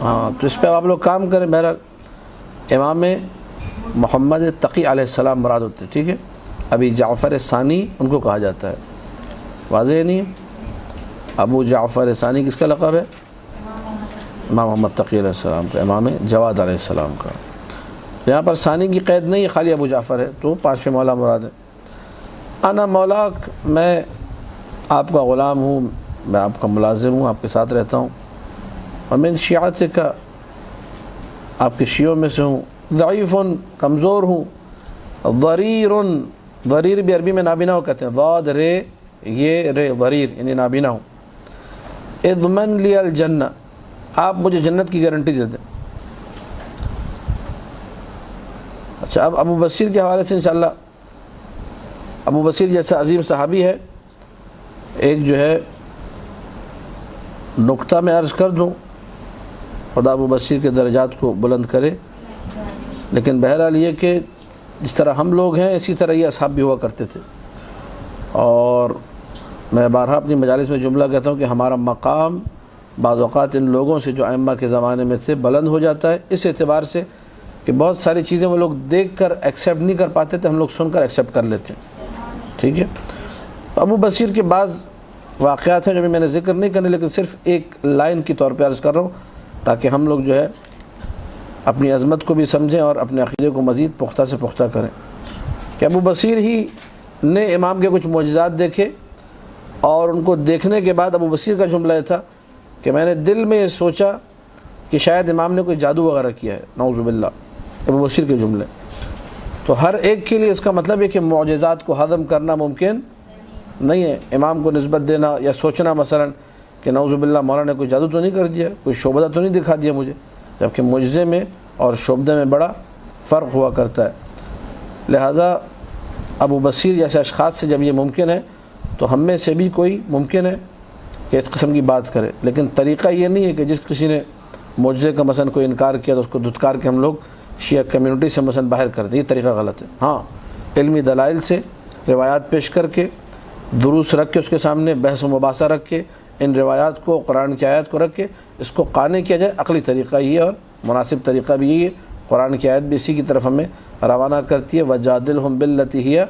ہاں, تو اس پہ آپ لوگ کام کریں. بہرحال امام محمد تقی علیہ السلام مراد ہوتے ہیں, ٹھیک ہے. ابی جعفر ثانی ان کو کہا جاتا ہے. واضح نہیں ہے؟ ابو جعفر ثانی کس کا لقب ہے؟ امام محمد تقی علیہ السلام کا, امام جواد علیہ السلام کا. یہاں پر ثانی کی قید نہیں ہے, خالی ابو جعفر ہے, تو پانچویں مولا مراد ہے. انا مولاک, میں آپ کا غلام ہوں, میں آپ کا ملازم ہوں, آپ کے ساتھ رہتا ہوں. ومن شیعتک, آپ کے شیعوں میں سے ہوں. ضعیف, کمزور ہوں. ضریر, ضریر بھی عربی میں نابینا ہو کہتے ہیں, ضاد رے یہ رے, ضریر یعنی نابینا ہوں. اضمن لی الجنہ, آپ مجھے جنت کی گارنٹی دے دیں. اچھا, اب ابو بصیر کے حوالے سے انشاءاللہ, ابو بصیر جیسا عظیم صحابی ہے, ایک جو ہے نقطہ میں عرض کر دوں, خدا ابو بصیر کے درجات کو بلند کرے. لیکن بہرحال یہ کہ جس طرح ہم لوگ ہیں اسی طرح یہ اصحاب بھی ہوا کرتے تھے. اور میں بارہا اپنی مجالس میں جملہ کہتا ہوں کہ ہمارا مقام بعض اوقات ان لوگوں سے جو ائمہ کے زمانے میں سے بلند ہو جاتا ہے, اس اعتبار سے کہ بہت ساری چیزیں وہ لوگ دیکھ کر ایکسیپٹ نہیں کر پاتے تھے, ہم لوگ سن کر ایکسیپٹ کر لیتے ہیں, ٹھیک ہے. ابو بصیر کے بعض واقعات ہیں جو بھی میں نے ذکر نہیں کرنے, لیکن صرف ایک لائن کی طور پہ عرض کر رہا ہوں تاکہ ہم لوگ جو ہے اپنی عظمت کو بھی سمجھیں اور اپنے عقیدے کو مزید پختہ سے پختہ کریں. کہ ابو بصیر ہی نے امام کے کچھ معجزات دیکھے, اور ان کو دیکھنے کے بعد ابو بصیر کا جملہ یہ تھا کہ میں نے دل میں یہ سوچا کہ شاید امام نے کوئی جادو وغیرہ کیا ہے, نعوذ باللہ. ابو بصیر کے جملے. تو ہر ایک کے لیے اس کا مطلب ہے کہ معجزات کو ہضم کرنا ممکن نہیں ہے. امام کو نسبت دینا یا سوچنا مثلا کہ نعوذ باللہ مولانا نے کوئی جادو تو نہیں کر دیا, کوئی شعبدہ تو نہیں دکھا دیا مجھے, جبکہ معجزے میں اور شعبدے میں بڑا فرق ہوا کرتا ہے. لہٰذا ابو بصیر جیسے اشخاص سے جب یہ ممکن ہے تو ہم میں سے بھی کوئی ممکن ہے کہ اس قسم کی بات کرے. لیکن طریقہ یہ نہیں ہے کہ جس کسی نے معجزے کا مثلا کوئی انکار کیا تو اس کو دھتکار کے ہم لوگ شیعہ کمیونٹی سے مثلا باہر کر دیں, یہ طریقہ غلط ہے. ہاں, علمی دلائل سے روایات پیش کر کے, دروس رکھ کے اس کے سامنے بحث و مباحثہ رکھ کے, ان روایات کو قرآن کی آیات کو رکھ کے اس کو قانع کیا جائے, عقلی طریقہ یہ ہے اور مناسب طریقہ بھی یہی ہے. قرآن کی آیت بھی اسی کی طرف ہمیں روانہ کرتی ہے, وَجَادِلْهُمْ بِالَّتِي هِيَ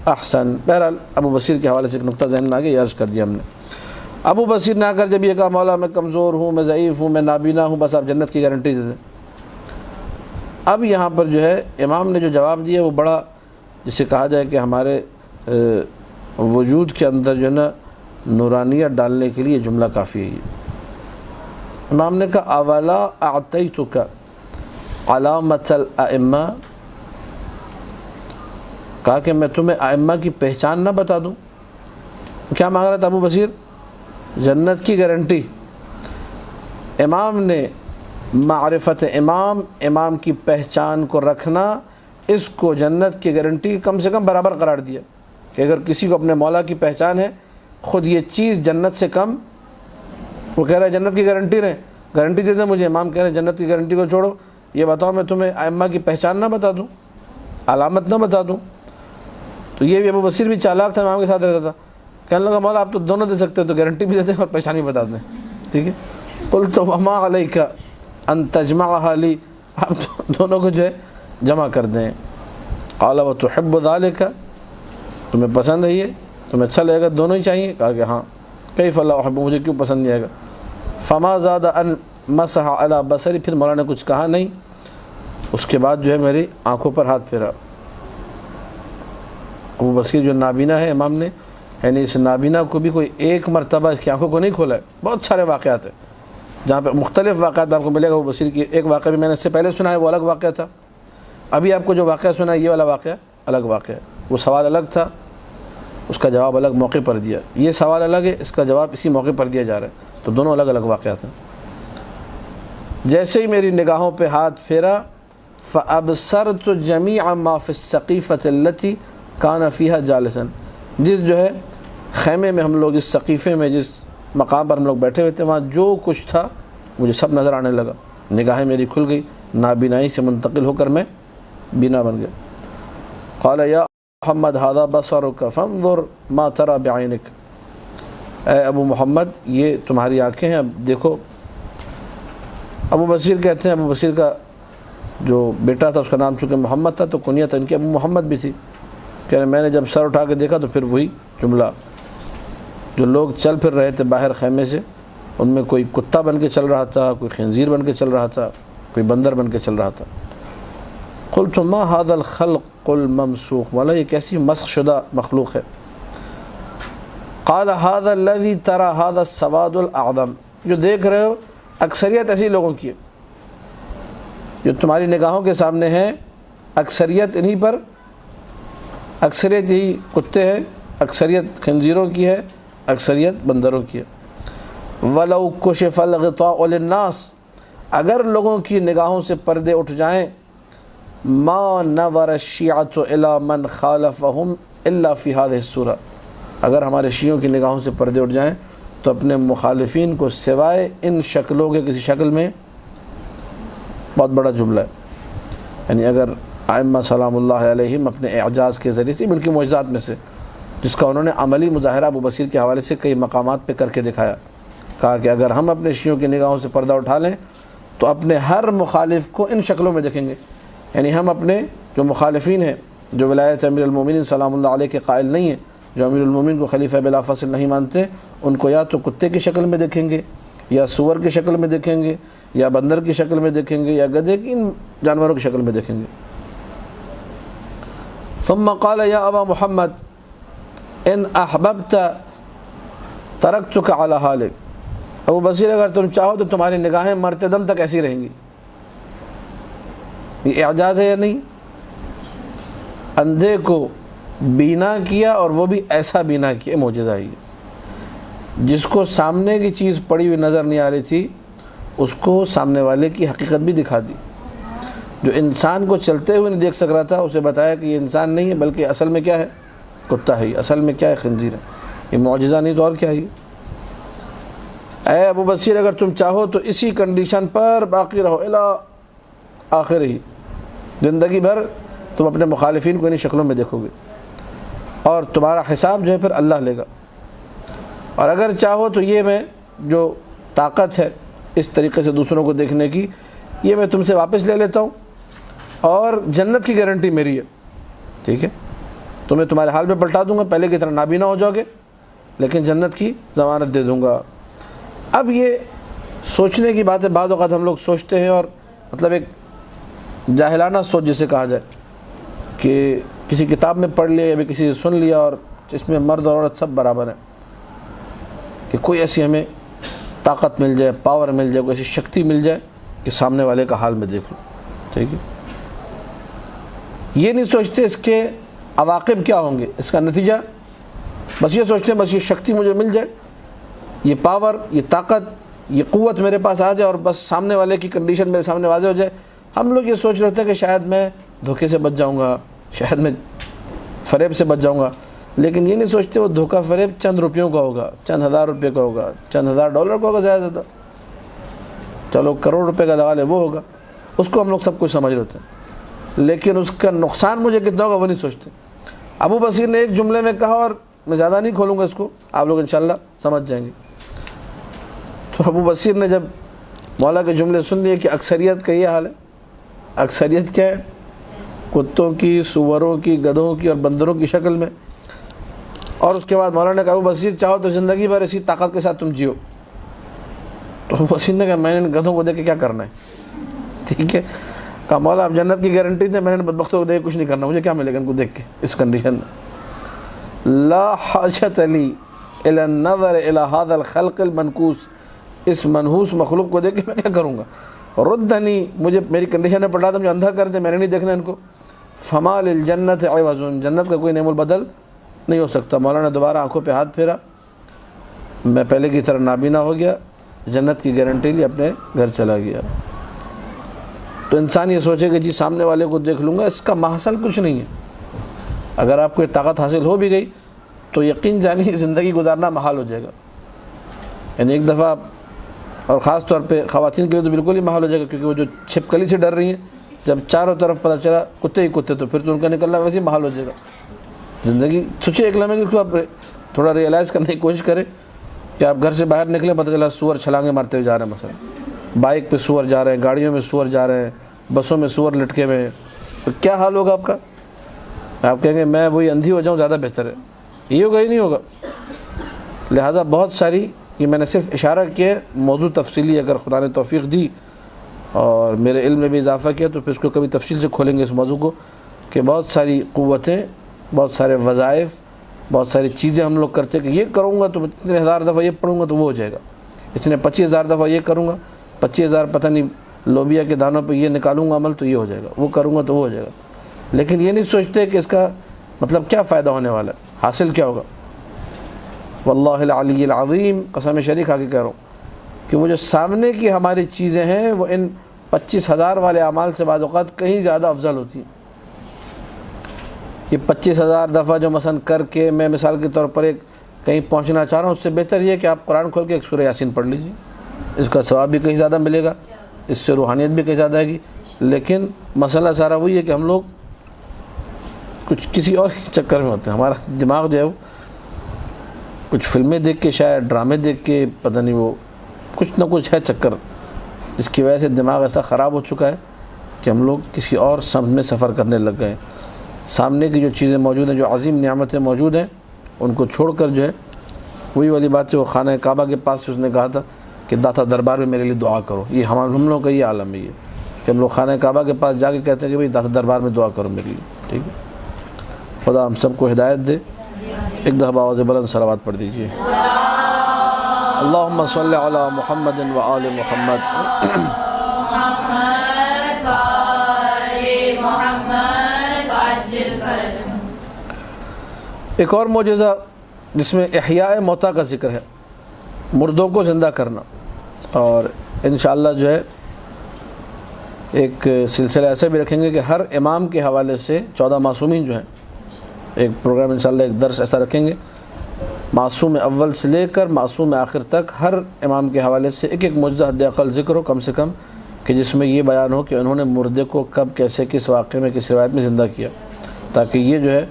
احسن. بہرحال ابو بصیر کے حوالے سے ایک نقطہ ذہن میں آگے, یہ عرض کر دیا ہم نے. ابو بصیر نے آ کر جب یہ کہا مولا میں کمزور ہوں, میں ضعیف ہوں, میں نابینا ہوں, بس آپ جنت کی گارنٹی دے دیں. اب یہاں پر جو ہے امام نے جو جواب دیا وہ بڑا, جسے کہا جائے کہ ہمارے وجود کے اندر جو ہے نا نورانیت ڈالنے کے لیے جملہ کافی ہے. امام نے کہا اولا اعطیتک علامت الائمہ، کہا کہ میں تمہیں ائمہ کی پہچان نہ بتا دوں؟ کیا مانگ رہا تھا ابو بصیر؟ جنت کی گارنٹی۔ امام نے معرفت امام، امام کی پہچان کو رکھنا، اس کو جنت کی گارنٹی کم سے کم برابر قرار دیا کہ اگر کسی کو اپنے مولا کی پہچان ہے، خود یہ چیز جنت سے کم، وہ کہہ رہا ہے جنت کی گارنٹی رہے، گارنٹی دے دیں مجھے، امام کہہ رہے ہیں جنت کی گارنٹی کو چھوڑو، یہ بتاؤ میں تمہیں ائمہ کی پہچان نہ بتا دوں، علامت نہ بتا دوں؟ تو یہ بھی ابو بصیر بھی چالاک تھا، امام کے ساتھ رہتا تھا، کہنے لگا مولا آپ تو دونوں دے سکتے ہیں، تو گارنٹی بھی دے دیں اور پہچان بھی بتا دیں، ٹھیک ہے؟ قلت وما علیک ان تجمعها لی، آپ دونوں کو جو ہے جمع کر دیں۔ قال وتحب ذلک، تمہیں پسند ہے یہ، تمہیں اچھا لگے گا، دونوں ہی چاہیے؟ کہا کہ ہاں۔ کیف لا احب، مجھے کیوں پسند نہیں آئے گا؟ فما زاد ان مسح علی بصری، پھر مولانا نے کچھ کہا نہیں، اس کے بعد جو ہے میری آنکھوں پر ہاتھ پھیرا۔ ابو بصیر جو نابینا ہے، امام نے یعنی اس نابینا کو بھی کوئی ایک مرتبہ اس کی آنکھوں کو نہیں کھولا ہے، بہت سارے واقعات ہیں جہاں پہ مختلف واقعات آپ کو ملے گا۔ ابو بصیر کی ایک واقعہ بھی میں نے اس سے پہلے سنا ہے، وہ الگ واقعہ تھا، ابھی آپ کو جو واقعہ سنا ہے یہ والا واقعہ الگ واقعہ ہے، وہ سوال الگ تھا، اس کا جواب الگ موقع پر دیا، یہ سوال الگ ہے، اس کا جواب اسی موقع پر دیا جا رہا ہے، تو دونوں الگ الگ واقعات ہیں۔ جیسے ہی میری نگاہوں پہ ہاتھ پھیرا، فَأَبْصَرْتُ جَمِيعَ مَا فِي السَّقِيفَةِ الَّتِي كَانَ فِيهَا جَالِسًا، جس جو ہے خیمے میں ہم لوگ، جس سقیفے میں، جس مقام پر ہم لوگ بیٹھے ہوئے تھے، وہاں جو کچھ تھا مجھے سب نظر آنے لگا، نگاہیں میری کھل گئی، نابینائی سے منتقل ہو کر میں بینا بن گیا۔ قال یا محمد هذا بصرك فانظر ما ترى بعينك، اے ابو محمد یہ تمہاری آنکھیں ہیں، اب دیکھو۔ ابو بصیر کہتے ہیں، ابو بصیر کا جو بیٹا تھا اس کا نام چونکہ محمد تھا تو کنیت ان کی ابو محمد بھی تھی، کہہ رہے میں نے جب سر اٹھا کے دیکھا تو پھر وہی جملہ، جو لوگ چل پھر رہے تھے باہر خیمے سے، ان میں کوئی کتا بن کے چل رہا تھا، کوئی خنزیر بن کے چل رہا تھا، کوئی بندر بن کے چل رہا تھا۔ قلت ما هذا الخلق الممسوخ، مولا یہ کیسی مسخ شدہ مخلوق ہے؟ قال هذا الذي ترى هذا السواد الاعظم، جو دیکھ رہے ہو اکثریت ایسی لوگوں کی ہے، جو تمہاری نگاہوں کے سامنے ہیں، اکثریت انہی پر، اکثریت یہی کتے ہیں، اکثریت خنزیروں کی ہے، اکثریت بندروں کی ہے۔ وَلَوْ كُشِفَ الْغِطَاءُ لِلنَّاسِ، اگر لوگوں کی نگاہوں سے پردے اٹھ جائیں، مَا نَظَرَ الشِّيعَةُ إِلَى مَنْ خَالَفَهُمْ إِلَّا فِي هَذِهِ السُّورَةِ، اگر ہمارے شیعوں کی نگاہوں سے پردے اٹھ جائیں تو اپنے مخالفین کو سوائے ان شکلوں کے کسی شکل میں، بہت بڑا جملہ ہے، یعنی اگر ائمہ سلام اللہ علیہم اپنے اعجاز کے ذریعے سے، ان کی معجزات میں سے جس کا انہوں نے عملی مظاہرہ ابو بصیر کے حوالے سے کئی مقامات پہ کر کے دکھایا، کہا کہ اگر ہم اپنے شیعوں کی نگاہوں سے پردہ اٹھا لیں تو اپنے ہر مخالف کو ان شکلوں میں دیکھیں گے، یعنی ہم اپنے جو مخالفین ہیں، جو ولایت امیر المومنین سلام اللہ علیہ کے قائل نہیں ہیں، جو امیر المومنین کو خلیفہ بلا فصل نہیں مانتے، ان کو یا تو کتے کی شکل میں دیکھیں گے، یا سور کی شکل میں دیکھیں گے، یا بندر کی شکل میں دیکھیں گے، یا گدھے کی، ان جانوروں کی شکل میں دیکھیں گے۔ ثم قال یا ابا محمد ان احببت ترکتک علی حالک، ابو بصیر اگر تم چاہو تو تمہاری نگاہیں مرتے دم تک ایسی رہیں گی۔ یہ اعجاز ہے یا نہیں؟ اندھے کو بینا کیا، اور وہ بھی ایسا بینا کیا، معجزہ ہے یہ۔ جس کو سامنے کی چیز پڑی ہوئی نظر نہیں آ رہی تھی، اس کو سامنے والے کی حقیقت بھی دکھا دی۔ جو انسان کو چلتے ہوئے نہیں دیکھ سک رہا تھا، اسے بتایا کہ یہ انسان نہیں ہے بلکہ اصل میں کیا ہے، کتا ہے، اصل میں کیا ہے، خنزیر ہے۔ یہ معجزہ نہیں تو اور کیا ہے یہ؟ اے ابو بصیر اگر تم چاہو تو اسی کنڈیشن پر باقی رہو الی آخر ہی، زندگی بھر تم اپنے مخالفین کو انہی شکلوں میں دیکھو گے، اور تمہارا حساب جو ہے پھر اللہ لے گا۔ اور اگر چاہو تو یہ میں جو طاقت ہے اس طریقے سے دوسروں کو دیکھنے کی، یہ میں تم سے واپس لے لیتا ہوں، اور جنت کی گارنٹی میری ہے، ٹھیک ہے؟ تمہیں تمہارے حال پہ پلٹا دوں گا، پہلے کی طرح نابینا ہو جاؤ گے، لیکن جنت کی ضمانت دے دوں گا۔ اب یہ سوچنے کی بات ہے، بعض اوقات ہم لوگ سوچتے ہیں، اور مطلب ایک جاہلانہ سوچ جسے کہا جائے، کہ کسی کتاب میں پڑھ لیا یا بھی کسی سے سن لیا، اور اس میں مرد اور عورت سب برابر ہیں، کہ کوئی ایسی ہمیں طاقت مل جائے، پاور مل جائے، کوئی ایسی شکتی مل جائے کہ سامنے والے کا حال میں دیکھ لوں۔ ٹھیک ہے. یہ نہیں سوچتے اس کے عواقب کیا ہوں گے، اس کا نتیجہ، بس یہ سوچتے ہیں بس یہ شکتی مجھے مل جائے، یہ پاور، یہ طاقت، یہ قوت میرے پاس آ جائے اور بس سامنے والے کی کنڈیشن میرے سامنے واضح ہو جائے. ہم لوگ یہ سوچ رہے ہوتے ہیں کہ شاید میں دھوکے سے بچ جاؤں گا، شاید میں فریب سے بچ جاؤں گا، لیکن یہ نہیں سوچتے وہ دھوکہ فریب چند روپیوں کا ہوگا، چند ہزار روپے کا ہوگا، چند ہزار ڈالر کا ہوگا، زیادہ زیادہ چلو کروڑ روپے کا لگا لے وہ ہوگا، اس کو ہم لوگ سب کچھ سمجھ رہے ہوتے ہیں، لیکن اس کا نقصان مجھے کتنا ہوگا وہ نہیں سوچتے. ابو بصیر نے ایک جملے میں کہا، اور میں زیادہ نہیں کھولوں گا اس کو، آپ لوگ انشاءاللہ سمجھ جائیں گے. تو ابو بصیر نے جب مولا کے جملے سن لیے کہ اکثریت کا یہ حال ہے، اکثریت کیا ہے؟ کتوں کی، سوروں کی، گدھوں کی اور بندروں کی شکل میں. اور اس کے بعد مولا نے کہا ابو بصیر چاہو تو زندگی بھر اسی طاقت کے ساتھ تم جیو. تو ابو بصیر نے کہا میں نے ان گدھوں کو دیکھ کے کیا کرنا ہے؟ ٹھیک ہے. کہا مولا آپ جنت کی گارنٹی دیں، میں نے بدبختوں کو دیکھ کچھ نہیں کرنا، مجھے کیا ملے گا ان کو دیکھ کے اس کنڈیشن میں. لا حاجت لی الی النظر الی هذا الخلق المنکوس، اس منحوس مخلوق کو دیکھ کے میں کیا کروں گا؟ ردنی، مجھے میری کنڈیشن میں پڑھا دے، مجھے اندھا کر دے، میں نے نہیں دیکھنا ان کو. فما للجنت عوض، جنت کا کوئی نعم البدل نہیں ہو سکتا. مولانا نے دوبارہ آنکھوں پہ ہاتھ پھیرا، میں پہلے کی طرح نابینا ہو گیا، جنت کی گارنٹی لی اپنے گھر چلا گیا. تو انسان یہ سوچے کہ جی سامنے والے کو دیکھ لوں گا، اس کا محصل کچھ نہیں ہے. اگر آپ کو یہ طاقت حاصل ہو بھی گئی تو یقین جانیے زندگی گزارنا محال ہو جائے گا. یعنی ایک دفعہ، اور خاص طور پہ خواتین کے لیے تو بالکل ہی محال ہو جائے گا، کیونکہ وہ جو چھپکلی سے ڈر رہی ہیں، جب چاروں طرف پتہ چلا کتے ہی کتے، تو پھر تو ان کا نکلنا ویسے ہی محال ہو جائے گا. زندگی سوچے ایک لمحے کہ آپ تھوڑا ریئلائز کرنے کی کوشش کریں کہ آپ گھر سے باہر نکلیں، پتہ چلا سور چھلانگیں مارتے ہوئے جا رہے ہیں، مثلا بائک پہ سور جا رہے ہیں، گاڑیوں میں سور جا رہے ہیں، بسوں میں سور لٹکے ہوئے ہیں، تو کیا حال ہوگا آپ کا؟ آپ کہیں گے میں وہی اندھی ہو جاؤں زیادہ بہتر ہے. یہ ہوگا ہی نہیں ہوگا. لہٰذا بہت ساری، یہ میں نے صرف اشارہ کیا، موضوع تفصیلی اگر خدا نے توفیق دی اور میرے علم میں بھی اضافہ کیا تو پھر اس کو کبھی تفصیل سے کھولیں گے اس موضوع کو، کہ بہت ساری قوتیں، بہت سارے وظائف، بہت ساری چیزیں ہم لوگ کرتے کہ یہ کروں گا تو اتنے ہزار دفعہ یہ پڑھوں گا تو وہ ہو جائے گا، اتنے 25,000 دفعہ یہ کروں گا، 25,000 پتہ نہیں لوبیا کے دانوں پہ یہ نکالوں گا عمل تو یہ ہو جائے گا، وہ کروں گا تو وہ ہو جائے گا. لیکن یہ نہیں سوچتے کہ اس کا مطلب کیا فائدہ ہونے والا ہے، حاصل کیا ہوگا. واللہ العلی العظیم، قسم شریک آ کے کہہ رہا ہوں کہ وہ جو سامنے کی ہماری چیزیں ہیں وہ ان 25,000 والے اعمال سے بعض اوقات کہیں زیادہ افضل ہوتی ہیں. یہ 25,000 دفعہ جو مثلا کر کے میں مثال کے طور پر ایک کہیں پہنچنا چاہ رہا ہوں، اس سے بہتر یہ کہ آپ قرآن کھول کے ایک سورہ یاسین پڑھ لیجیے، اس کا ثواب بھی کہیں زیادہ ملے گا، اس سے روحانیت بھی کہیں زیادہ آئے گی. لیکن مسئلہ سارا وہی ہے کہ ہم لوگ کچھ کسی اور چکر میں ہوتے ہیں. ہمارا دماغ جو ہے وہ کچھ فلمیں دیکھ کے، شاید ڈرامے دیکھ کے، پتہ نہیں وہ کچھ نہ کچھ ہے چکر، جس کی وجہ سے دماغ ایسا خراب ہو چکا ہے کہ ہم لوگ کسی اور سمت میں سفر کرنے لگ گئے ہیں. سامنے کی جو چیزیں موجود ہیں، جو عظیم نعمتیں موجود ہیں، ان کو چھوڑ کر جو ہے وہی والی بات ہے، وہ خانہ کعبہ کے پاس سے اس نے کہا تھا کہ داتا دربار میں میرے لیے دعا کرو. یہ ہم لوگوں کا یہ عالم ہے، یہ کہ ہم لوگ خانہ کعبہ کے پاس جا کے کہتے ہیں کہ بھئی داتا دربار میں دعا کرو میرے لیے. ٹھیک ہے، خدا ہم سب کو ہدایت دے. ایک دفعہ آواز بلند صلوات پڑھ دیجیے. اللہم صلی علی محمد و آل محمد. ایک اور معجزہ جس میں احیاء موتا کا ذکر ہے، مردوں کو زندہ کرنا. اور انشاءاللہ جو ہے ایک سلسلہ ایسا بھی رکھیں گے کہ ہر امام کے حوالے سے 14 معصومین جو ہیں، ایک پروگرام انشاءاللہ ایک درس ایسا رکھیں گے، معصوم اول سے لے کر معصوم آخر تک ہر امام کے حوالے سے ایک ایک معجزہ حد اقل ذکر ہو کم سے کم، کہ جس میں یہ بیان ہو کہ انہوں نے مردے کو کب، کیسے، کس واقعے میں، کس روایت میں زندہ کیا. تاکہ یہ جو ہے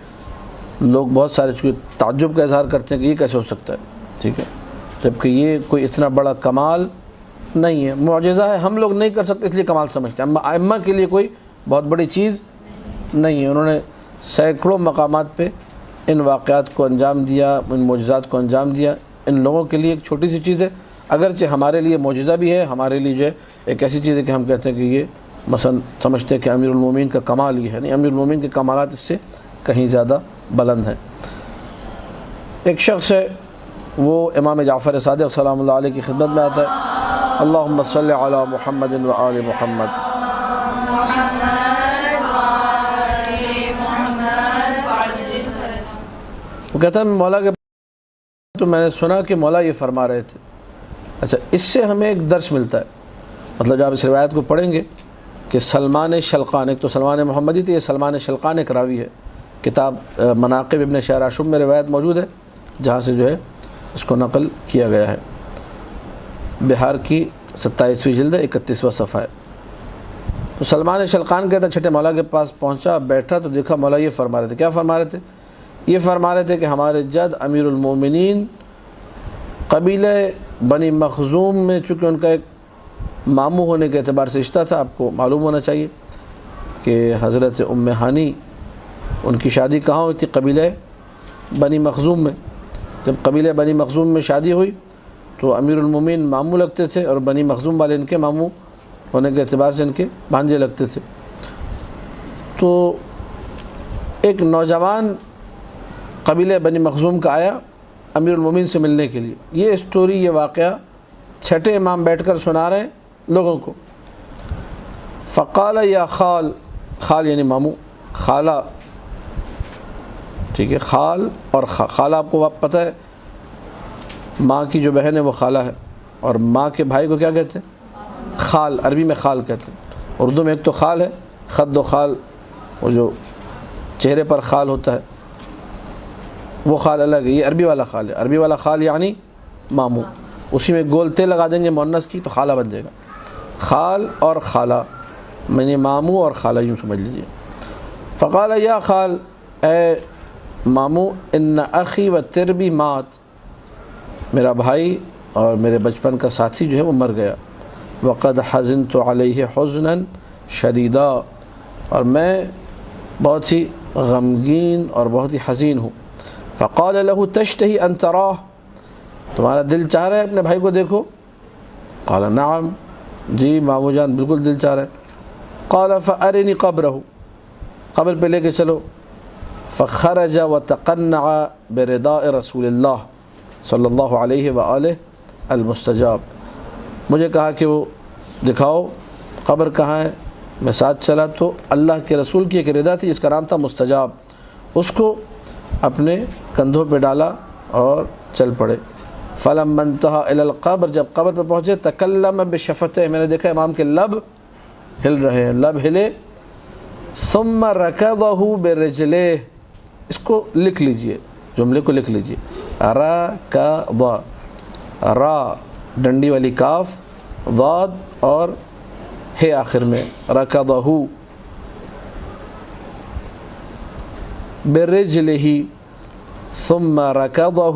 لوگ بہت سارے چونکہ تعجب کا اظہار کرتے ہیں کہ یہ کیسے ہو سکتا ہے. ٹھیک ہے، جبکہ یہ کوئی اتنا بڑا کمال نہیں ہے، معجزہ ہے، ہم لوگ نہیں کر سکتے اس لیے کمال سمجھتے ہیں. اما ائمہ کے لیے کوئی بہت بڑی چیز نہیں ہے، انہوں نے سینکڑوں مقامات پہ ان واقعات کو انجام دیا، ان معجزات کو انجام دیا. ان لوگوں کے لیے ایک چھوٹی سی چیز ہے، اگرچہ ہمارے لیے معجزہ بھی ہے، ہمارے لیے جو ہے ایک ایسی چیز ہے کہ ہم کہتے ہیں کہ یہ مثلا سمجھتے ہیں کہ امیر المومنین کا کمال یہ ہے. نہیں، امیر المومنین کے کمالات اس سے کہیں زیادہ بلند ہیں. ایک شخص ہے، وہ امام جعفر صادق سلام اللہ علیہ کی خدمت میں آتا ہے. اللہم صلی علی محمد و آل محمد. وہ کہتا ہے مولا کے تو میں نے سنا کہ مولا یہ فرما رہے تھے. اچھا، اس سے ہمیں ایک درس ملتا ہے. مطلب جب آپ اس روایت کو پڑھیں گے کہ سلمان شلقان، ایک تو سلمان محمدی تھے، یہ سلمان شلقان ایک راوی ہے. کتاب مناقب ابن شہراشم میں روایت موجود ہے جہاں سے جو ہے اس کو نقل کیا گیا ہے. بہار کی 27ویں جلد ہے، 31واں صفحہ ہے. تو سلمان شلقان کہتا چھٹے مولا کے پاس پہنچا، بیٹھا تو دیکھا مولا یہ فرما رہے تھے. کیا فرما رہے تھے؟ یہ فرما رہے تھے کہ ہمارے جد امیر المومنین قبیلہ بنی مخزوم میں، چونکہ ان کا ایک ماموں ہونے کے اعتبار سے رشتہ تھا. آپ کو معلوم ہونا چاہیے کہ حضرت ام ہانی ان کی شادی کہاں ہوئی تھی؟ قبیلہ بنی مخزوم میں. جب قبیلہ بنی مخزوم میں شادی ہوئی تو امیر المومنین ماموں لگتے تھے، اور بنی مخزوم والے ان کے ماموں ہونے کے اعتبار سے ان کے بھانجے لگتے تھے. تو ایک نوجوان قبیلہ بنی مخزوم کا آیا امیر المومنین سے ملنے کے لیے. یہ اسٹوری، یہ واقعہ چھٹے امام بیٹھ کر سنا رہے ہیں لوگوں کو. فقال یا خال، خال یعنی ماموں، خالہ، ٹھیک ہے. خال اور خالہ آپ کو پتہ ہے، ماں کی جو بہن ہے وہ خالہ ہے، اور ماں کے بھائی کو کیا کہتے ہیں؟ خال. عربی میں خال کہتے ہیں. اردو میں ایک تو خال ہے، خد و خال، وہ جو چہرے پر خال ہوتا ہے وہ خال الگ ہے. یہ عربی والا خال ہے. عربی والا خال یعنی ماموں. اسی میں گول تے لگا دیں گے مؤنث کی تو خالہ بن جائے گا. خال اور خالہ یعنی ماموں اور خالہ، یوں سمجھ لیجیے. فقال یا خال، اے ماموں، ان اخی و تربی مات، میرا بھائی اور میرے بچپن کا ساتھی جو ہے وہ مر گیا. وقد حزنت علیہ حزنا شدیدا، اور میں بہت ہی غمگین اور بہت ہی حزین ہوں. فقال له تشتہی ان تراہ، تمہارا دل چاہ رہا ہے اپنے بھائی کو دیکھو؟ قال نعم، جی ماموں جان بالکل دل چاہ رہا ہے. قال فارنی قبرہ، قبر پہ لے کے چلو. فخرج وتقنع برداء رسول اللہ صلی اللہ علیہ وآلہ المستجاب. مجھے کہا کہ وہ دکھاؤ قبر کہاں ہے. میں ساتھ چلا تو اللہ کے رسول کی ایک ردا تھی جس کا نام تھا مستجاب. اس کو اپنے کندھوں پہ ڈالا اور چل پڑے. فلما انتہى الی القبر، جب قبر پہ پہنچے، تکلم بشفتہ، میں نے دیکھا امام کے لب ہل رہے ہیں، لب ہلے. ثم رکضہ برجلہ، اس کو لکھ لیجئے، جملے کو لکھ لیجئے. رکض، را ڈنڈی والی کاف، ضاد اور ہے آخر میں، رکضہ برجلہ، ثم رکضہ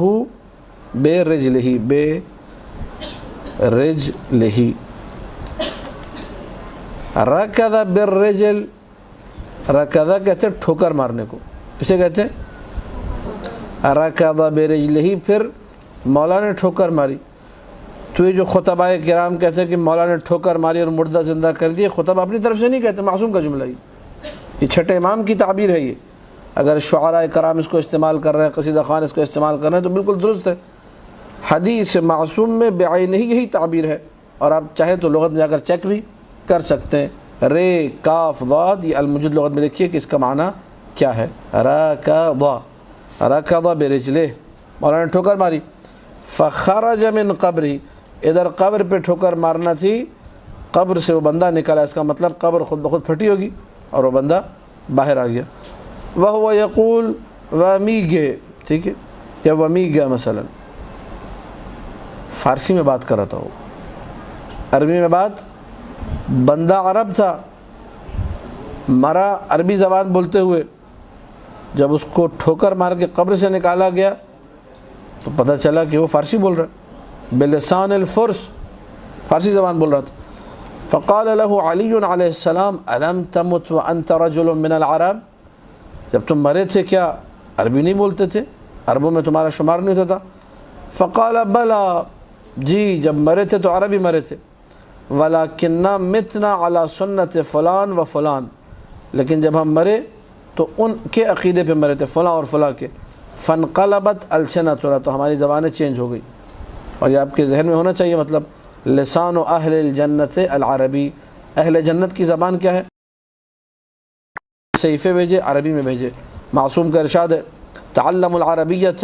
برجلہ، برجلہ. رکض بالرجل، رکض کہتے ہیں ٹھوکر مارنے کو. اسے کہتے ہیں رکض برجلہ. پھر مولا نے ٹھوکر ماری. تو یہ جو خطباء کرام کہتے ہیں کہ مولا نے ٹھوکر ماری اور مردہ زندہ کر دی، خطبہ اپنی طرف سے نہیں کہتے، معصوم کا جملہ. یہ چھٹے امام کی تعبیر ہے. یہ اگر شعراء کرام اس کو استعمال کر رہے ہیں، قصیدہ خوان اس کو استعمال کر رہے ہیں تو بالکل درست ہے. حدیث معصوم میں بعینہ یہی تعبیر ہے، اور آپ چاہیں تو لغت میں جا کر چیک بھی کر سکتے ہیں. رے کاف ضاد، یہ المجد لغت میں دیکھیے کہ اس کا معنی کیا ہے. رکض، رکض برجلہ، مولا نے ٹھوکر ماری. فخرج من قبرہ، ادھر قبر پہ ٹھوکر مارنا تھی، قبر سے وہ بندہ نکلا. اس کا مطلب قبر خود بخود پھٹی ہوگی اور وہ بندہ باہر آ گیا. وہو یقول، ومیگے، ٹھیک ہے، یا ومیگا مثلا. فارسی میں بات کر رہا تھا وہ، عربی میں بات. بندہ عرب تھا، مرا عربی زبان بولتے ہوئے. جب اس کو ٹھوکر مار کے قبر سے نکالا گیا تو پتہ چلا کہ وہ فارسی بول رہا ہے، بلسان الفرس، فارسی زبان بول رہا تھا. فقال له علی علیہ السلام الم تمت وانت رجل من العرب، جب تم مرے تھے کیا عربی نہیں بولتے تھے؟ عربوں میں تمہارا شمار نہیں ہوتا تھا؟ فقال بلا، جی جب مرے تھے تو عربی مرے تھے. ولکننا متنا علی سنت فلان و فلان، لیکن جب ہم مرے تو ان کے عقیدے پہ مرے تھے، فلاں اور فلاں کے. فانقلبت السنتنا، تو ہماری زبانیں چینج ہو گئی. اور یہ آپ کے ذہن میں ہونا چاہیے، مطلب لسان اہل الجنت العربی، اہل جنت کی زبان کیا ہے؟ صحیفے بھیجے عربی میں بھیجے. معصوم کا ارشاد ہے تعلموا العربیۃ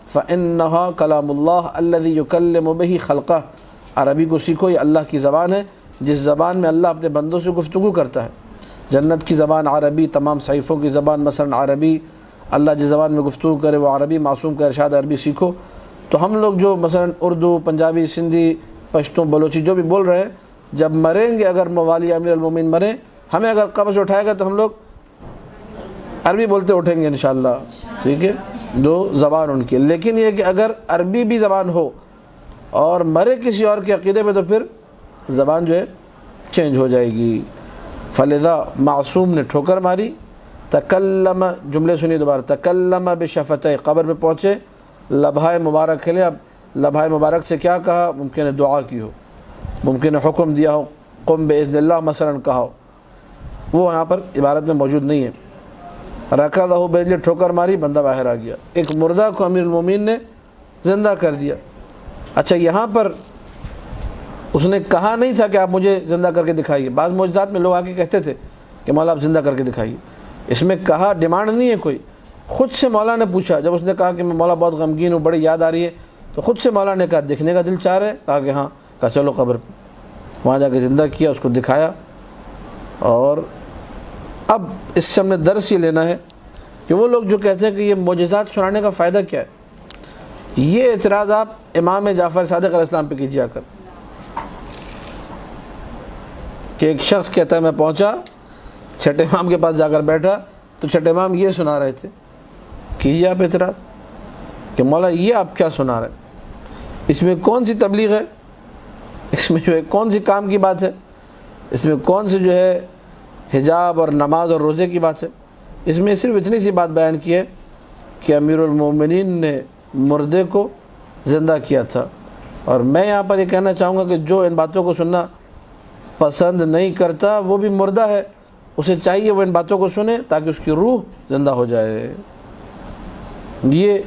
فإنها کلام اللہ الذی یکلم بہ خلقہ، عربی کو سیکھو، یہ اللہ کی زبان ہے جس زبان میں اللہ اپنے بندوں سے گفتگو کرتا ہے۔ جنت کی زبان عربی، تمام صحیفوں کی زبان مثلا عربی، اللہ جس زبان میں گفتگو کرے وہ عربی، معصوم کا ارشاد عربی سیکھو۔ تو ہم لوگ جو مثلا اردو، پنجابی، سندھی، پشتو، بلوچی جو بھی بول رہے ہیں، جب مریں گے، اگر موالی امیر المومنین مریں، ہمیں اگر قبر سے اٹھائے گا تو ہم لوگ عربی بولتے اٹھیں گے انشاءاللہ، ٹھیک ہے، جو زبان ان کی۔ لیکن یہ کہ اگر عربی بھی زبان ہو اور مرے کسی اور کے عقیدے میں تو پھر زبان جو ہے چینج ہو جائے گی۔ فلذا معصوم نے ٹھوکر ماری، تکلم، جملے سنی دوبارہ، تکلم بشفتہ، قبر پہ پہنچے، لبھائے مبارک کھلے۔ اب لبھائے مبارک سے کیا کہا؟ ممکن ہے دعا کی ہو، ممکن ہے حکم دیا ہو، قم باذن اللہ مثلا کہا ہو، وہ یہاں پر عبارت میں موجود نہیں ہے۔ رکضہ بیجلے، ٹھوکر ماری، بندہ باہر آ گیا۔ ایک مردہ کو امیر المومنین نے زندہ کر دیا۔ اچھا، یہاں پر اس نے کہا نہیں تھا کہ آپ مجھے زندہ کر کے دکھائیے۔ بعض معجزات میں لوگ آ کے کہتے تھے کہ مولا آپ زندہ کر کے دکھائیے، اس میں کہا ڈیمانڈ نہیں ہے کوئی، خود سے مولا نے پوچھا۔ جب اس نے کہا کہ میں مولا بہت غمگین ہوں، بڑی یاد آ رہی ہے، تو خود سے مولا نے کہا دیکھنے کا دل چاہ رہا ہے؟ کہا کہ ہاں۔ کہا چلو قبر پہ، وہاں جا کے زندہ کیا، اس کو دکھایا۔ اور اب اس سے ہم نے درس یہ لینا ہے کہ وہ لوگ جو کہتے ہیں کہ یہ معجزات سنانے کا فائدہ کیا ہے، یہ اعتراض آپ امام جعفر صادق علیہ السلام پہ کیجیے آ کر، کہ ایک شخص کہتا ہے میں پہنچا چھٹے امام کے پاس جا کر بیٹھا تو چھٹے امام یہ سنا رہے تھے۔ کیجیے آپ اعتراض کہ مولا یہ آپ کیا سنا رہے ہیں، اس میں کون سی تبلیغ ہے، اس میں جو ہے کون سی کام کی بات ہے، اس میں کون سی جو ہے حجاب اور نماز اور روزے کی بات ہے؟ اس میں صرف اتنی سی بات بیان کی ہے کہ امیر المومنین نے مردے کو زندہ کیا تھا۔ اور میں یہاں پر یہ کہنا چاہوں گا کہ جو ان باتوں کو سننا پسند نہیں کرتا وہ بھی مردہ ہے، اسے چاہیے وہ ان باتوں کو سنے تاکہ اس کی روح زندہ ہو جائے۔ یہ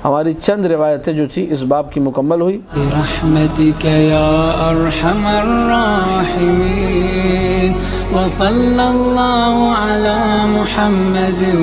ہماری چند روایتیں جو تھی اس باب کی مکمل ہوئی۔ برحمتک یا ارحم الراحمین، وصلی اللہ علی محمد و